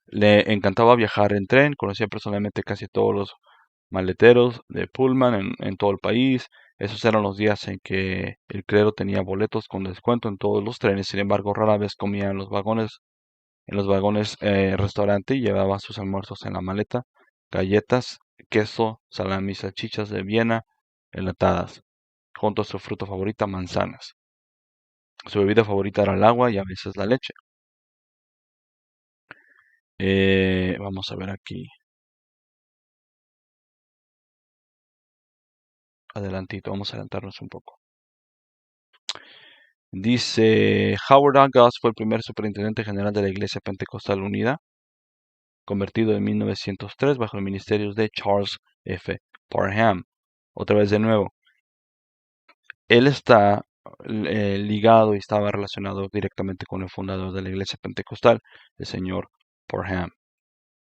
le encantaba viajar en tren, conocía personalmente casi todos los maleteros de Pullman en todo el país. Esos eran los días en que el clero tenía boletos con descuento en todos los trenes. Sin embargo, rara vez comía en los vagones restaurante y llevaba sus almuerzos en la maleta, galletas, queso, salami, salchichas de Viena, enlatadas, junto a su fruta favorita, manzanas. Su bebida favorita era el agua y a veces la leche. Vamos a ver aquí. Adelantito, vamos a adelantarnos un poco. Dice, Howard A. Goss fue el primer superintendente general de la Iglesia Pentecostal Unida, convertido en 1903 bajo el ministerio de Charles F. Parham. Otra vez de nuevo, él está ligado y estaba relacionado directamente con el fundador de la Iglesia Pentecostal, el señor Parham.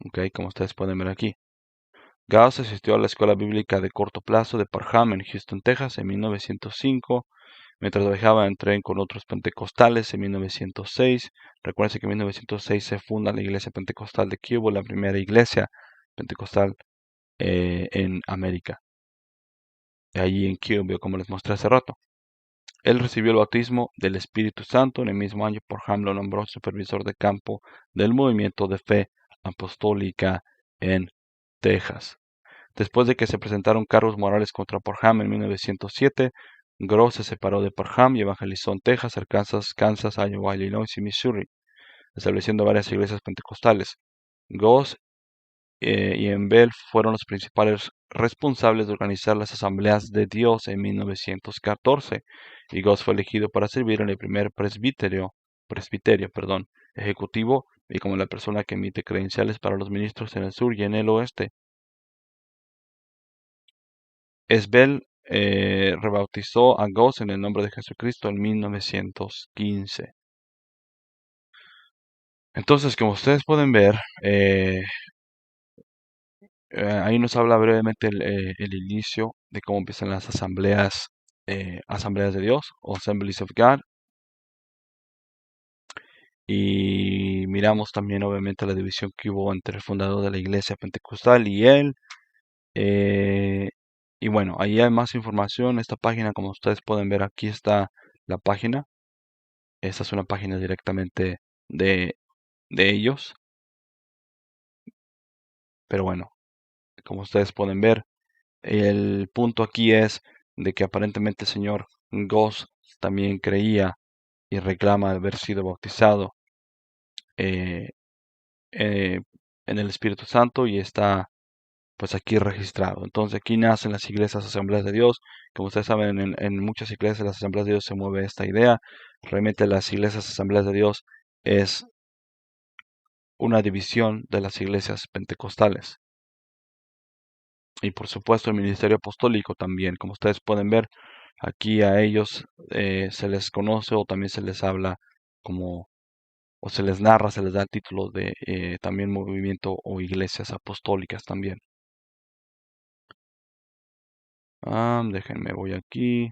Ok, como ustedes pueden ver aquí. Goss asistió a la escuela bíblica de corto plazo de Parham en Houston, Texas, en 1905. Mientras viajaba en tren con otros pentecostales en 1906. Recuerden que en 1906 se funda la Iglesia Pentecostal de Cuba, la primera iglesia pentecostal en América. Allí en Cuba, como les mostré hace rato. Él recibió el bautismo del Espíritu Santo. En el mismo año, Parham lo nombró supervisor de campo del movimiento de fe apostólica en Texas. Después de que se presentaron cargos morales contra Parham en 1907, Gross se separó de Parham y evangelizó en Texas, Arkansas, Kansas, Iowa, Illinois y Missouri, estableciendo varias iglesias pentecostales. Gross y en Bell fueron los principales responsables de organizar las asambleas de Dios en 1914, y Goss fue elegido para servir en el primer presbiterio, ejecutivo y como la persona que emite credenciales para los ministros en el sur y en el oeste. Bell rebautizó a Goss en el nombre de Jesucristo en 1915. Entonces, como ustedes pueden ver, ahí nos habla brevemente el inicio de cómo empiezan las asambleas de Dios, o Assemblies of God, y miramos también obviamente la división que hubo entre el fundador de la iglesia pentecostal y él. eh, y bueno, ahí hay más información. Esta página, como ustedes pueden ver, aquí está la página. Esta es una página directamente de, de ellos. Pero bueno, como ustedes pueden ver, el punto aquí es de que aparentemente el señor Goss también creía y reclama haber sido bautizado eh, eh, en el Espíritu Santo y está pues aquí registrado. Entonces aquí nacen las iglesias Asambleas de Dios. Como ustedes saben, en muchas iglesias las Asambleas de Dios se mueve esta idea. Realmente las iglesias Asambleas de Dios es una división de las iglesias pentecostales. Y por supuesto el ministerio apostólico también. Como ustedes pueden ver, aquí a ellos se les conoce o también se les habla como, o se les narra, se les da el título de también movimiento o iglesias apostólicas también. Déjenme, voy aquí.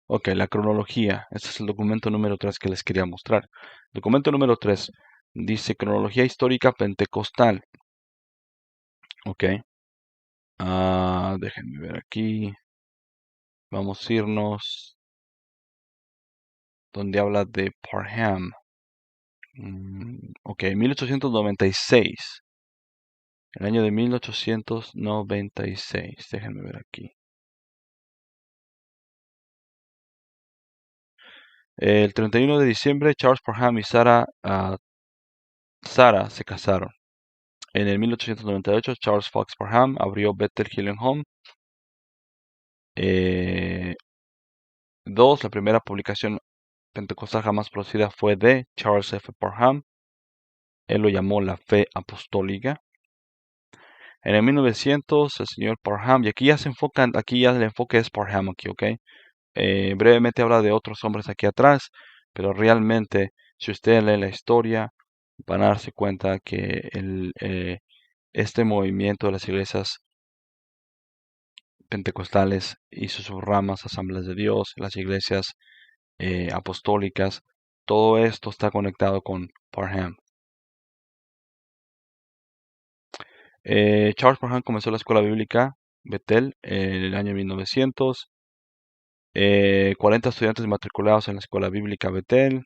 Ok, la cronología. Este es el documento número 3 que les quería mostrar. Documento número 3 dice cronología histórica pentecostal. Ok. Déjenme ver aquí. Vamos a irnos donde habla de Parham. Ok, 1896. El año de 1896. Déjenme ver aquí. El 31 de diciembre, Charles Parham y Sarah se casaron. En el 1898, Charles Fox Parham abrió Bethel Healing Home. 2. La primera publicación pentecostal jamás producida fue de Charles F. Parham. Él lo llamó la fe apostólica. En el 1900, el señor Parham, y aquí ya se enfocan, aquí ya el enfoque es Parham aquí, ¿ok? Brevemente habla de otros hombres aquí atrás, pero realmente, si ustedes leen la historia, van a darse cuenta que este movimiento de las iglesias pentecostales y sus ramas, asambleas de Dios, las iglesias apostólicas, todo esto está conectado con Parham. Charles Parham comenzó la escuela bíblica Bethel en el año 1900. 40 estudiantes matriculados en la escuela bíblica Bethel.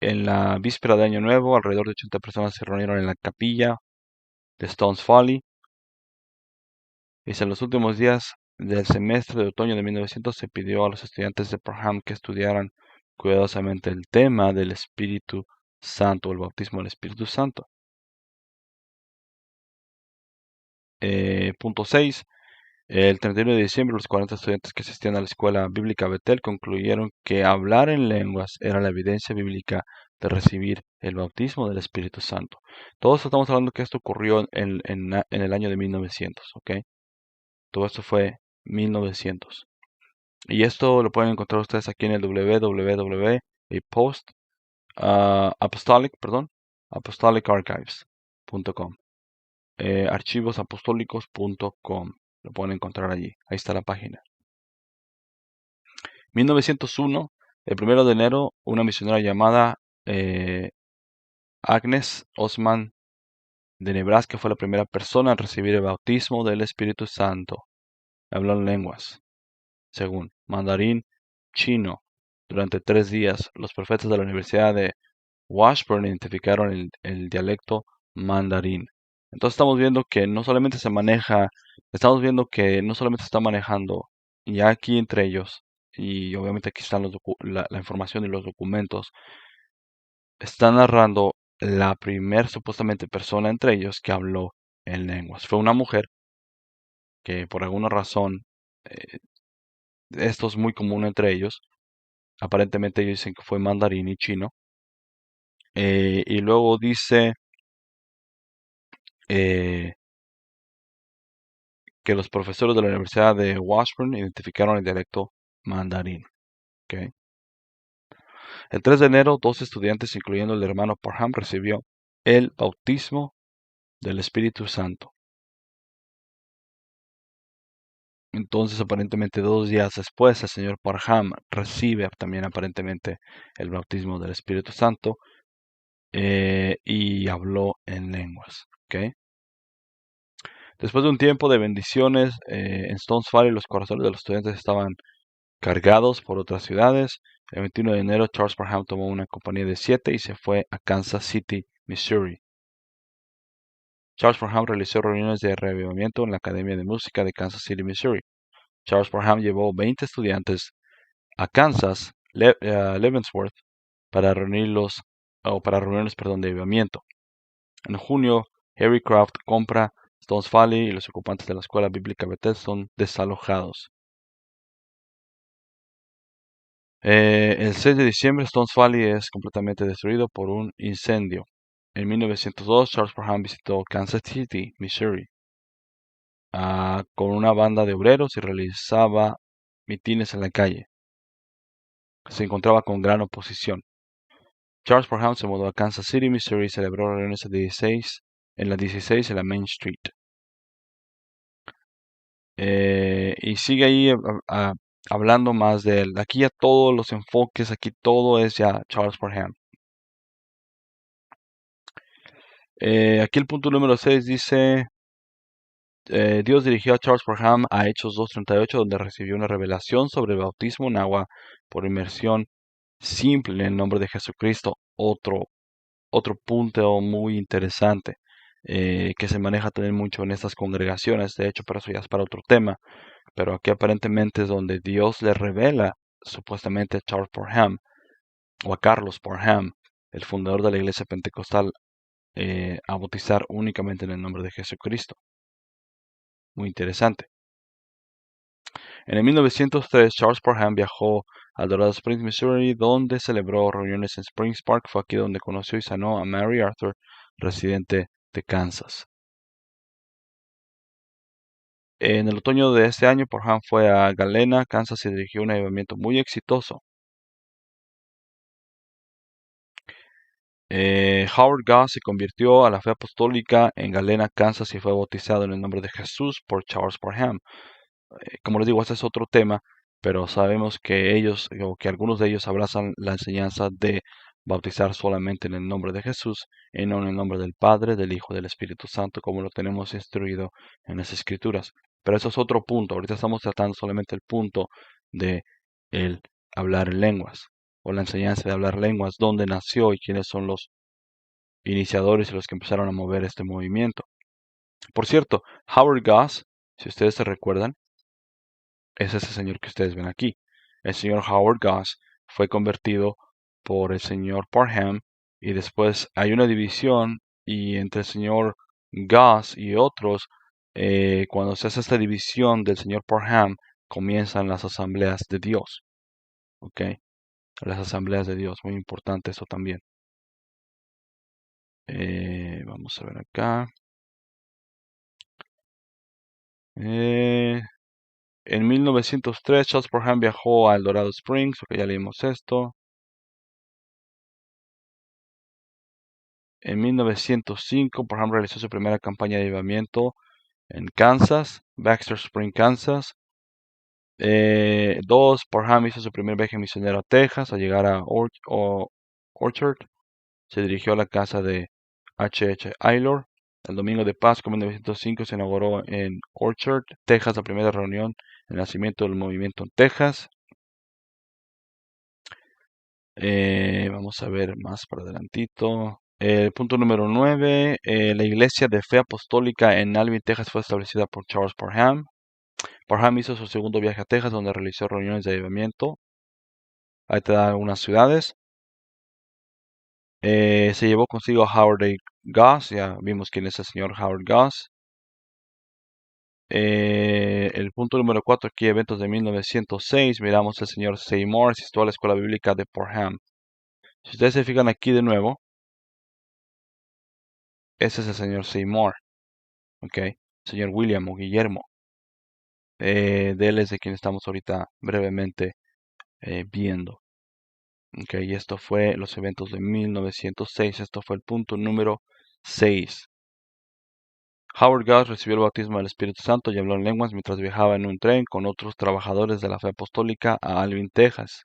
En la víspera de Año Nuevo, alrededor de 80 personas se reunieron en la capilla de Stones Folly. Y en los últimos días del semestre de otoño de 1900 se pidió a los estudiantes de Parham que estudiaran cuidadosamente el tema del Espíritu Santo, el bautismo del Espíritu Santo. Punto 6. El 31 de diciembre, los 40 estudiantes que asistían a la escuela bíblica Bethel concluyeron que hablar en lenguas era la evidencia bíblica de recibir el bautismo del Espíritu Santo. Todos estamos hablando que esto ocurrió en el año de 1900, ¿ok? Todo esto fue 1900. Y esto lo pueden encontrar ustedes aquí en el apostolicarchives.com. Archivosapostólicos.com. Lo pueden encontrar allí. Ahí está la página. 1901, el 1 de enero, una misionera llamada Agnes Osman de Nebraska fue la primera persona en recibir el bautismo del Espíritu Santo. Habló en lenguas, según mandarín chino. Durante 3 días, los profetas de la Universidad de Washburn identificaron el dialecto mandarín. Entonces estamos viendo que no solamente se está manejando ya aquí entre ellos, y obviamente aquí están la información y los documentos, está narrando la primer supuestamente persona entre ellos que habló en lenguas. Fue una mujer que por alguna razón, eh, esto es muy común entre ellos. Aparentemente ellos dicen que fue mandarín y chino. Y luego dice eh, que los profesores de la Universidad de Washburn identificaron el dialecto mandarín. ¿Ok? El 3 de enero, dos estudiantes, incluyendo el hermano Parham, recibió el bautismo del Espíritu Santo. Entonces, aparentemente 2 días después, el señor Parham recibe también aparentemente el bautismo del Espíritu Santo y habló en lenguas. ¿Ok? Después de un tiempo de bendiciones en Stones Valley, los corazones de los estudiantes estaban cargados por otras ciudades. El 21 de enero, Charles Parham tomó una compañía de 7 y se fue a Kansas City, Missouri. Charles Parham realizó reuniones de reavivamiento en la Academia de Música de Kansas City, Missouri. Charles Parham llevó 20 estudiantes a Kansas, Leavenworth, para reunirlos, de avivamiento. En junio, Harry Craft compra Stones Valley y los ocupantes de la escuela bíblica Bethel son desalojados. El 6 de diciembre, Stones Valley es completamente destruido por un incendio. En 1902, Charles Parham visitó Kansas City, Missouri, con una banda de obreros y realizaba mitines en la calle. Se encontraba con gran oposición. Charles Parham se mudó a Kansas City, Missouri y celebró reuniones en la 16 en la Main Street. Y sigue ahí hablando más de él. Aquí ya todos los enfoques, aquí todo es ya Charles Parham. Aquí el punto número 6 dice, Dios dirigió a Charles Parham a Hechos 2:38, donde recibió una revelación sobre el bautismo en agua por inmersión simple en el nombre de Jesucristo. Otro punto muy interesante que se maneja también mucho en estas congregaciones. De hecho, pero eso ya es para otro tema. Pero aquí aparentemente es donde Dios le revela supuestamente a Charles Parham o a Carlos Parham, el fundador de la iglesia pentecostal, a bautizar únicamente en el nombre de Jesucristo. Muy interesante. En el 1903, Charles Parham viajó a Dorado Springs, Missouri, donde celebró reuniones en Springs Park. Fue aquí donde conoció y sanó a Mary Arthur, residente de Kansas. En el otoño de este año, Parham fue a Galena, Kansas, y dirigió un avivamiento muy exitoso. Howard Goss se convirtió a la fe apostólica en Galena, Kansas, y fue bautizado en el nombre de Jesús por Charles Parham. Como les digo, este es otro tema, pero sabemos que ellos, o que algunos de ellos abrazan la enseñanza de bautizar solamente en el nombre de Jesús y no en el nombre del Padre, del Hijo y del Espíritu Santo, como lo tenemos instruido en las Escrituras. Pero eso es otro punto. Ahorita estamos tratando solamente el punto de el hablar en lenguas, o la enseñanza de hablar lenguas, dónde nació y quiénes son los iniciadores y los que empezaron a mover este movimiento. Por cierto, Howard Goss, si ustedes se recuerdan, es ese señor que ustedes ven aquí. El señor Howard Goss fue convertido por el señor Parham y después hay una división y entre el señor Goss y otros, cuando se hace esta división del señor Parham, comienzan las asambleas de Dios. ¿Ok? Las asambleas de Dios, muy importante eso también. Vamos a ver acá. En 1903, Charles Parham viajó a Dorado Springs, ok, ya leímos esto. En 1905, Parham realizó su primera campaña de avivamiento en Kansas, Baxter Spring, Kansas. 2. Parham hizo su primer viaje misionero a Texas. Al llegar a Orchard, se dirigió a la casa de H.H. Aylor. El domingo de Pascua 1905 se inauguró en Orchard, Texas, la primera reunión de nacimiento del movimiento en Texas. Vamos a ver más para adelantito. Punto número 9. La iglesia de fe apostólica en Alvin, Texas fue establecida por Charles Parham. Parham hizo su segundo viaje a Texas, donde realizó reuniones de avivamiento. Ahí te da algunas ciudades. Se llevó consigo a Howard A. Goss, ya vimos quién es el señor Howard Goss. El punto número 4 aquí, eventos de 1906, miramos el señor Seymour, asistió a la escuela bíblica de Portham. Si ustedes se fijan aquí de nuevo, ese es el señor Seymour, ok, señor William o Guillermo, de él es de quien estamos ahorita brevemente viendo. Ok, y esto fue los eventos de 1906, esto fue el punto número 6. Howard Goss recibió el bautismo del Espíritu Santo y habló en lenguas mientras viajaba en un tren con otros trabajadores de la fe apostólica a Alvin, Texas.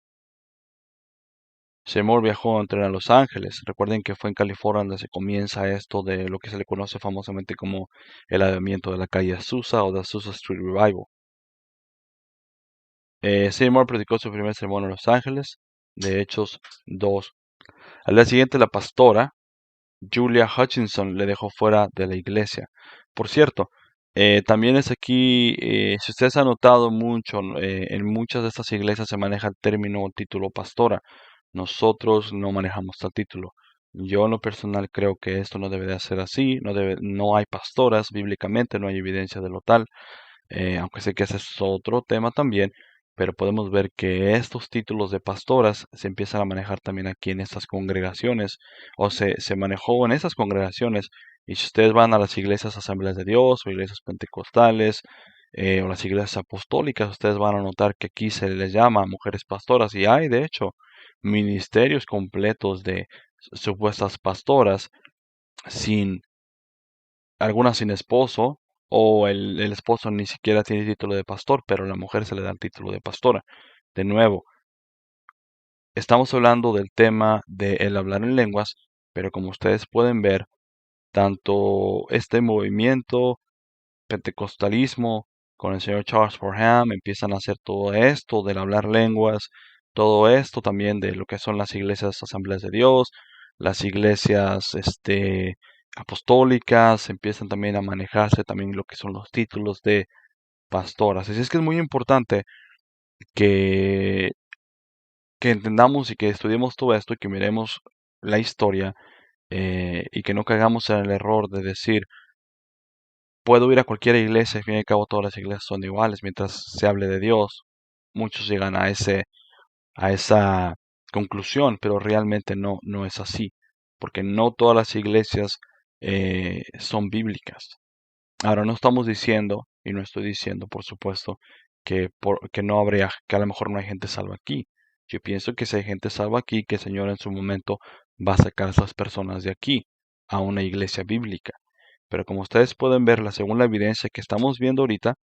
Seymour viajó en tren a Los Ángeles. Recuerden que fue en California donde se comienza esto de lo que se le conoce famosamente como el avivamiento de la calle Azusa o de Azusa Street Revival. Seymour predicó su primer sermón en Los Ángeles, de Hechos 2. Al día siguiente, la pastora Julia Hutchinson le dejó fuera de la iglesia. Por cierto, también es aquí, si ustedes han notado mucho, en muchas de estas iglesias se maneja el término o título pastora. Nosotros no manejamos tal título. Yo en lo personal creo que esto no debe de ser así. No hay pastoras bíblicamente, no hay evidencia de lo tal. Aunque sé que ese es otro tema también, pero podemos ver que estos títulos de pastoras se empiezan a manejar también aquí en estas congregaciones, o se manejó en esas congregaciones, y si ustedes van a las iglesias Asambleas de Dios, o iglesias pentecostales, o las iglesias apostólicas, ustedes van a notar que aquí se les llama mujeres pastoras, y hay de hecho ministerios completos de supuestas pastoras sin algunas sin esposo, o el esposo ni siquiera tiene título de pastor, pero a la mujer se le da el título de pastora. De nuevo, estamos hablando del tema del hablar en lenguas, pero como ustedes pueden ver, tanto este movimiento pentecostalismo con el señor Charles Forham empiezan a hacer todo esto del hablar lenguas, todo esto también de lo que son las iglesias Asambleas de Dios, las iglesias apostólicas, empiezan también a manejarse también lo que son los títulos de pastoras. Así es que es muy importante que, que entendamos y que estudiemos todo esto y que miremos la historia y que no caigamos en el error de decir, puedo ir a cualquier iglesia, al fin y al cabo todas las iglesias son iguales, mientras se hable de Dios. Muchos llegan a esa conclusión, pero realmente no es así, porque no todas las iglesias son bíblicas. Ahora no estamos diciendo, y no estoy diciendo, por supuesto, que no habría, que a lo mejor no hay gente salva aquí. Yo pienso que si hay gente salva aquí, que el Señor en su momento va a sacar a esas personas de aquí a una iglesia bíblica. Pero como ustedes pueden ver, según la evidencia que estamos viendo ahorita,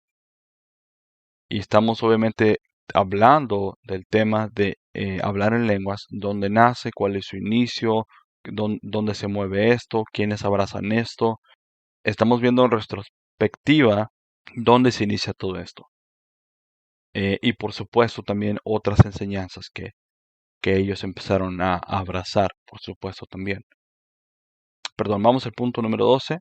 y estamos obviamente hablando del tema de hablar en lenguas, dónde nace, cuál es su inicio, dónde se mueve esto, quiénes abrazan esto, estamos viendo en retrospectiva dónde se inicia todo esto. Y por supuesto también otras enseñanzas que ellos empezaron a abrazar, por supuesto también. Perdón, vamos al punto número 12.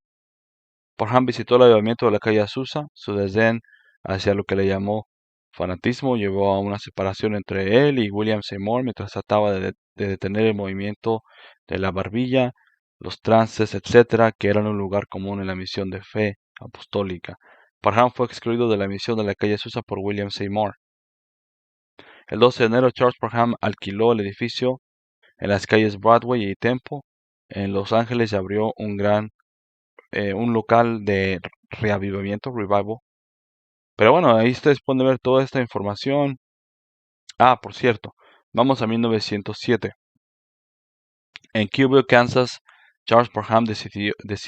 Parham visitó el avivamiento de la calle Azusa. Su desdén hacia lo que le llamó fanatismo llevó a una separación entre él y William Seymour mientras trataba de detener el movimiento de la barbilla, los trances, etcétera, que eran un lugar común en la misión de fe apostólica. Parham fue excluido de la misión de la calle Azusa por William Seymour. El 12 de enero, Charles Parham alquiló el edificio en las calles Broadway y Temple en Los Ángeles y abrió un local de reavivamiento, revival. Pero bueno, ahí ustedes pueden ver toda esta información. Ah, por cierto, vamos a 1907. En Cuba, Kansas, Charles Parham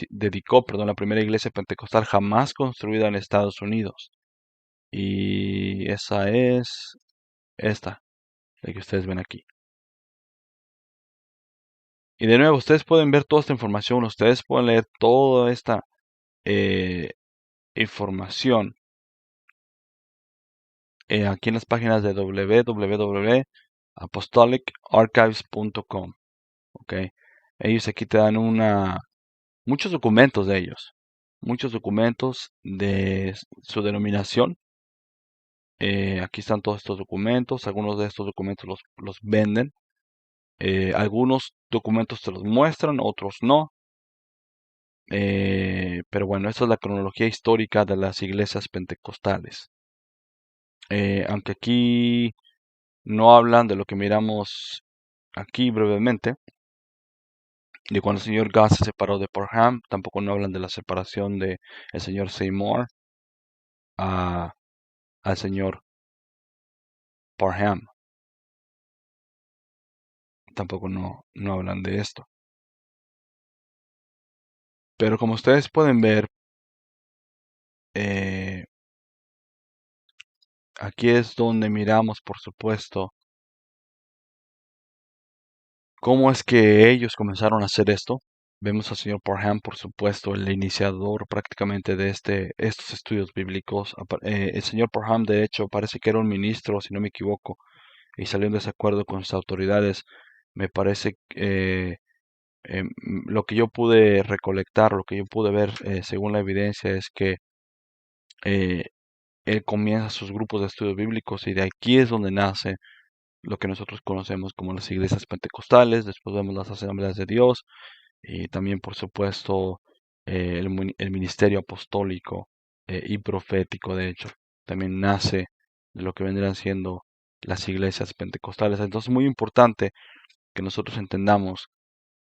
dedicó la primera iglesia pentecostal jamás construida en Estados Unidos. Y esa es esta, la que ustedes ven aquí. Y de nuevo, ustedes pueden ver toda esta información, ustedes pueden leer toda esta información aquí en las páginas de www.apostolicarchives.com. Okay. Ellos aquí te dan muchos documentos de ellos, muchos documentos de su denominación. Aquí están todos estos documentos, algunos de estos documentos los venden Algunos documentos te los muestran, otros no. Pero bueno, esta es la cronología histórica de las iglesias pentecostales. Aunque aquí no hablan de lo que miramos aquí brevemente, de cuando el señor Gus se separó de Parham, tampoco no hablan de la separación de el señor Seymour al señor Parham. Tampoco no hablan de esto. Pero como ustedes pueden ver, eh, aquí es donde miramos, por supuesto, cómo es que ellos comenzaron a hacer esto. Vemos al señor Parham, por supuesto, el iniciador prácticamente de estos estudios bíblicos. El señor Parham, de hecho, parece que era un ministro, si no me equivoco, y salió en desacuerdo con sus autoridades. Me parece lo que yo pude recolectar, lo que yo pude ver según la evidencia es que eh, él comienza sus grupos de estudios bíblicos y de aquí es donde nace lo que nosotros conocemos como las iglesias pentecostales, después vemos las asambleas de Dios y también por supuesto el ministerio apostólico y profético, de hecho, también nace de lo que vendrán siendo las iglesias pentecostales. Entonces es muy importante que nosotros entendamos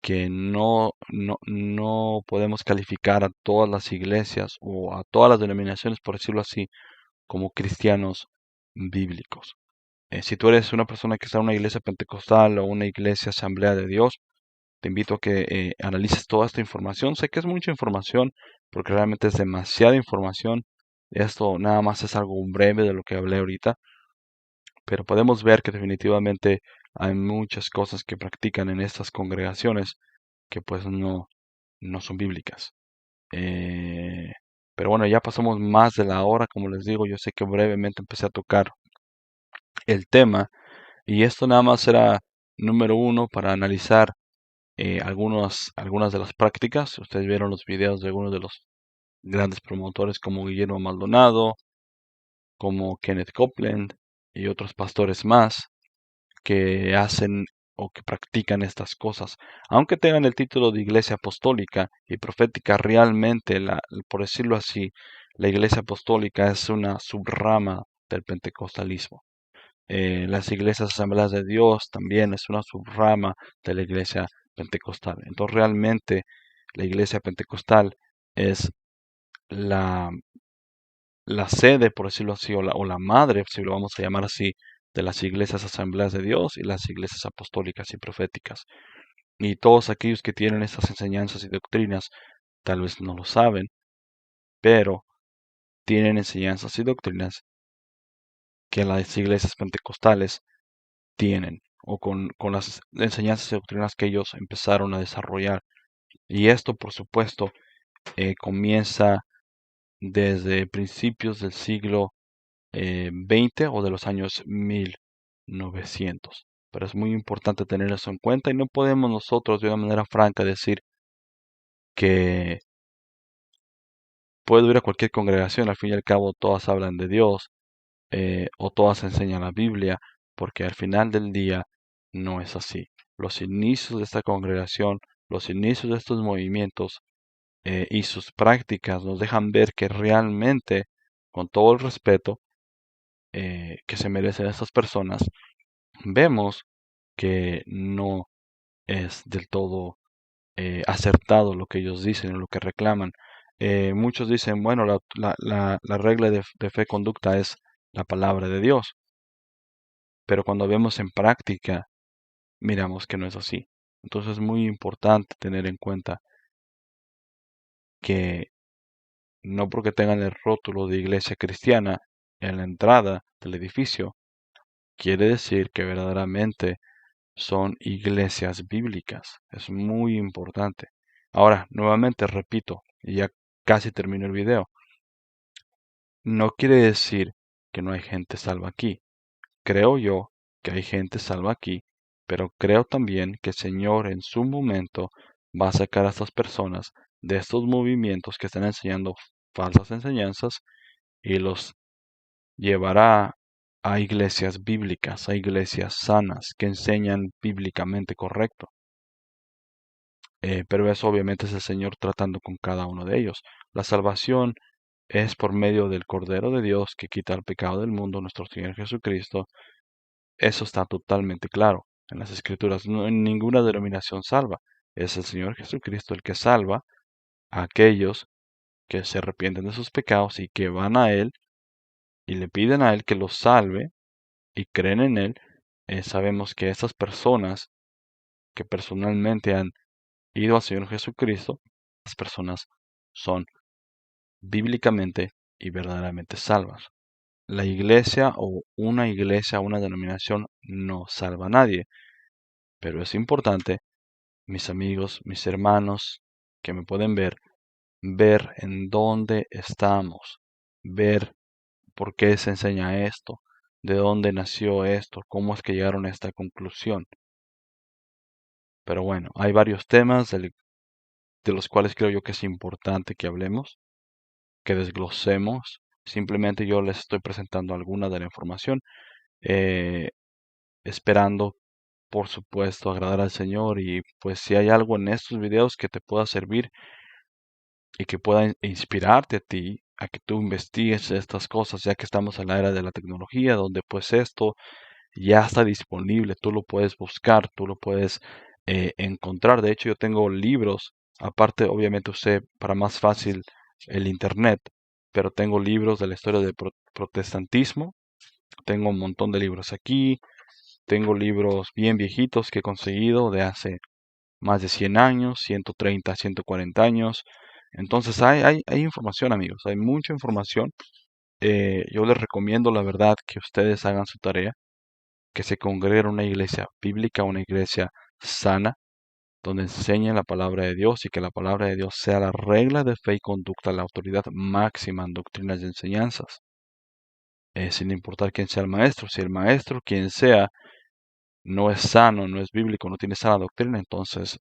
que no podemos calificar a todas las iglesias o a todas las denominaciones, por decirlo así, como cristianos bíblicos. Si tú eres una persona que está en una iglesia pentecostal o una iglesia asamblea de Dios, te invito a que analices toda esta información. Sé que es mucha información porque realmente es demasiada información. Esto nada más es algo breve de lo que hablé ahorita, pero podemos ver que definitivamente hay muchas cosas que practican en estas congregaciones que pues no son bíblicas. Eh, pero bueno, ya pasamos más de la hora, como les digo, yo sé que brevemente empecé a tocar el tema y esto nada más era número uno para analizar algunas de las prácticas. Ustedes vieron los videos de algunos de los grandes promotores como Guillermo Maldonado, como Kenneth Copeland y otros pastores más que hacen o que practican estas cosas. Aunque tengan el título de iglesia apostólica y profética, realmente, por decirlo así, la iglesia apostólica es una subrama del pentecostalismo. Las iglesias asambleas de Dios también es una subrama de la iglesia pentecostal. Entonces realmente la iglesia pentecostal es la, la sede, por decirlo así, o la madre, si lo vamos a llamar así, de las iglesias asambleas de Dios y las iglesias apostólicas y proféticas. Y todos aquellos que tienen estas enseñanzas y doctrinas tal vez no lo saben, pero tienen enseñanzas y doctrinas que las iglesias pentecostales tienen o con las enseñanzas y doctrinas que ellos empezaron a desarrollar. Y esto, por supuesto, comienza desde principios del siglo XX o de los años 1900. Pero es muy importante tener eso en cuenta y no podemos nosotros de una manera franca decir que puedo ir a cualquier congregación, al fin y al cabo todas hablan de Dios o todas enseñan la Biblia, porque al final del día no es así. Los inicios de esta congregación, los inicios de estos movimientos y sus prácticas nos dejan ver que realmente, con todo el respeto que se merecen estas personas, vemos que no es del todo acertado lo que ellos dicen o lo que reclaman. Muchos dicen, bueno, la regla de fe conducta es la palabra de Dios, pero cuando vemos en práctica, miramos que no es así. Entonces es muy importante tener en cuenta que no porque tengan el rótulo de iglesia cristiana en la entrada del edificio, quiere decir que verdaderamente son iglesias bíblicas. Es muy importante. Ahora, nuevamente repito, y ya casi termino el video, no quiere decir que no hay gente salva aquí. Creo yo que hay gente salva aquí, pero creo también que el Señor en su momento va a sacar a estas personas de estos movimientos que están enseñando falsas enseñanzas y los llevará a iglesias bíblicas, a iglesias sanas que enseñan bíblicamente correcto. Pero eso obviamente es el Señor tratando con cada uno de ellos. La salvación es por medio del Cordero de Dios que quita el pecado del mundo, nuestro Señor Jesucristo. Eso está totalmente claro en las Escrituras. No, en ninguna denominación salva. Es el Señor Jesucristo el que salva a aquellos que se arrepienten de sus pecados y que van a Él y le piden a Él que los salve y creen en Él. Sabemos que esas personas que personalmente han ido al Señor Jesucristo, las personas son bíblicamente y verdaderamente salvas. La iglesia o una denominación no salva a nadie, pero es importante, mis amigos, mis hermanos que me pueden ver en dónde estamos, ver por qué se enseña esto, de dónde nació esto, cómo es que llegaron a esta conclusión. Pero bueno, hay varios temas de los cuales creo yo que es importante que hablemos, que desglosemos. Simplemente yo les estoy presentando alguna de la información, eh, esperando, por supuesto, agradar al Señor. Y pues si hay algo en estos videos que te pueda servir y que pueda inspirarte a ti, a que tú investigues estas cosas, ya que estamos en la era de la tecnología, donde pues esto ya está disponible, tú lo puedes buscar, tú lo puedes encontrar. De hecho, yo tengo libros, aparte obviamente usé para más fácil el internet, pero tengo libros de la historia del protestantismo, tengo un montón de libros aquí, tengo libros bien viejitos que he conseguido de hace más de 100 años, 130, 140 años. Entonces hay información, amigos, hay mucha información. Yo les recomiendo, la verdad, que ustedes hagan su tarea, que se congreguen en una iglesia bíblica, una iglesia sana, donde enseñen la palabra de Dios y que la palabra de Dios sea la regla de fe y conducta, la autoridad máxima en doctrinas y enseñanzas. Sin importar quién sea el maestro, si el maestro, quien sea, no es sano, no es bíblico, no tiene sana doctrina, entonces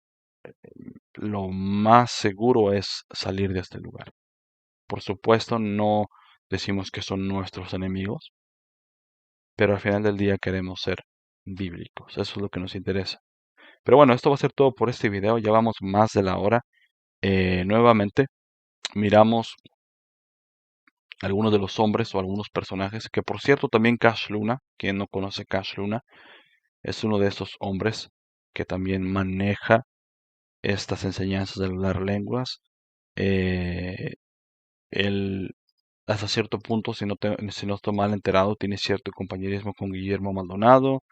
lo más seguro es salir de este lugar. Por supuesto, no decimos que son nuestros enemigos, pero al final del día queremos ser bíblicos. Eso es lo que nos interesa. Pero bueno, esto va a ser todo por este video. Ya vamos más de la hora. Nuevamente, miramos algunos de los hombres o algunos personajes, que por cierto también Cash Luna, quien no conoce Cash Luna, es uno de esos hombres que también maneja estas enseñanzas de hablar lenguas. Eh, él, hasta cierto punto, si no estoy mal enterado, tiene cierto compañerismo con Guillermo Maldonado,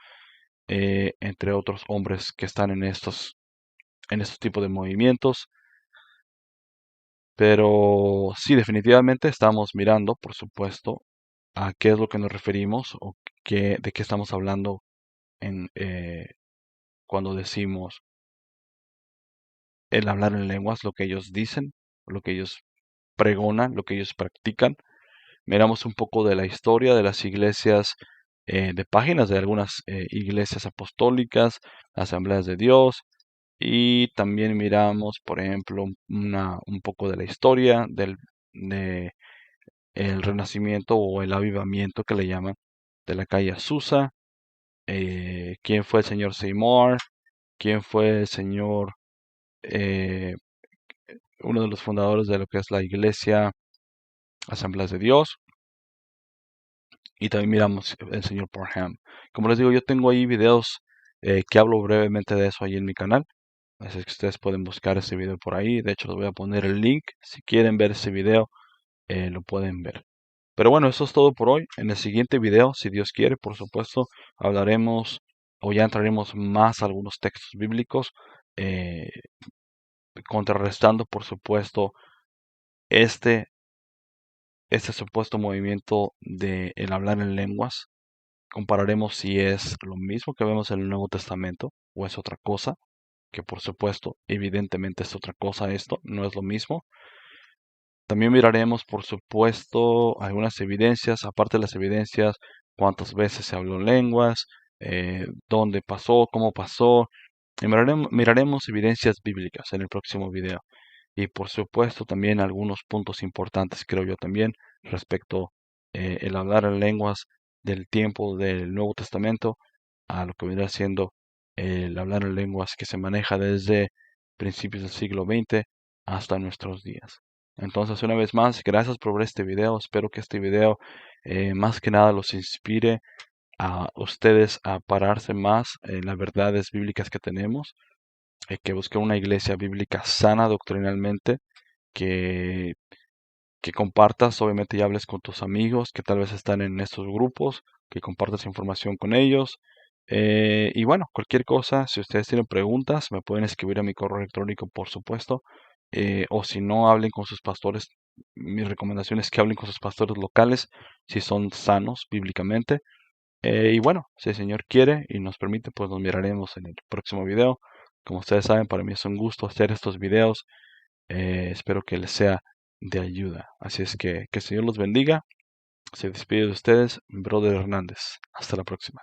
entre otros hombres que están en estos tipos de movimientos. Pero sí, definitivamente estamos mirando, por supuesto, a qué es lo que nos referimos o de qué estamos hablando cuando decimos el hablar en lenguas, lo que ellos dicen, lo que ellos pregonan, lo que ellos practican. Miramos un poco de la historia de las iglesias, de páginas de algunas iglesias apostólicas, asambleas de Dios, y también miramos, por ejemplo, un poco de la historia de el renacimiento o el avivamiento que le llaman de la calle Azusa, quién fue el señor Seymour, quién fue el señor, eh, uno de los fundadores de lo que es la iglesia Asambleas de Dios, y también miramos el señor Parham. Como les digo, yo tengo ahí videos que hablo brevemente de eso ahí en mi canal, así que ustedes pueden buscar ese video por ahí. De hecho, les voy a poner el link, si quieren ver ese video, lo pueden ver. Pero bueno, eso es todo por hoy. En el siguiente video, si Dios quiere, por supuesto, hablaremos o ya entraremos más a algunos textos bíblicos, eh, contrarrestando, por supuesto, este, este supuesto movimiento de el hablar en lenguas. Compararemos si es lo mismo que vemos en el Nuevo Testamento o es otra cosa, que por supuesto, evidentemente es otra cosa esto, no es lo mismo. También miraremos, por supuesto, algunas evidencias, aparte de las evidencias, cuántas veces se habló en lenguas, dónde pasó, cómo pasó. Y miraremos evidencias bíblicas en el próximo video. Y por supuesto también algunos puntos importantes, creo yo también, respecto el hablar en lenguas del tiempo del Nuevo Testamento a lo que vendrá siendo el hablar en lenguas que se maneja desde principios del siglo XX hasta nuestros días. Entonces, una vez más, gracias por ver este video. Espero que este video más que nada los inspire a ustedes a pararse más en las verdades bíblicas que tenemos, que busquen una iglesia bíblica sana doctrinalmente, que, que compartas, obviamente, y hables con tus amigos que tal vez están en estos grupos, que compartas información con ellos. Y bueno, cualquier cosa, si ustedes tienen preguntas, me pueden escribir a mi correo electrónico, por supuesto. O si no, hablen con sus pastores. Mi recomendación es que hablen con sus pastores locales, si son sanos bíblicamente. Y bueno, si el Señor quiere y nos permite, pues nos miraremos en el próximo video. Como ustedes saben, para mí es un gusto hacer estos videos. Espero que les sea de ayuda. Así es que el Señor los bendiga. Se despide de ustedes, Brother Hernández. Hasta la próxima.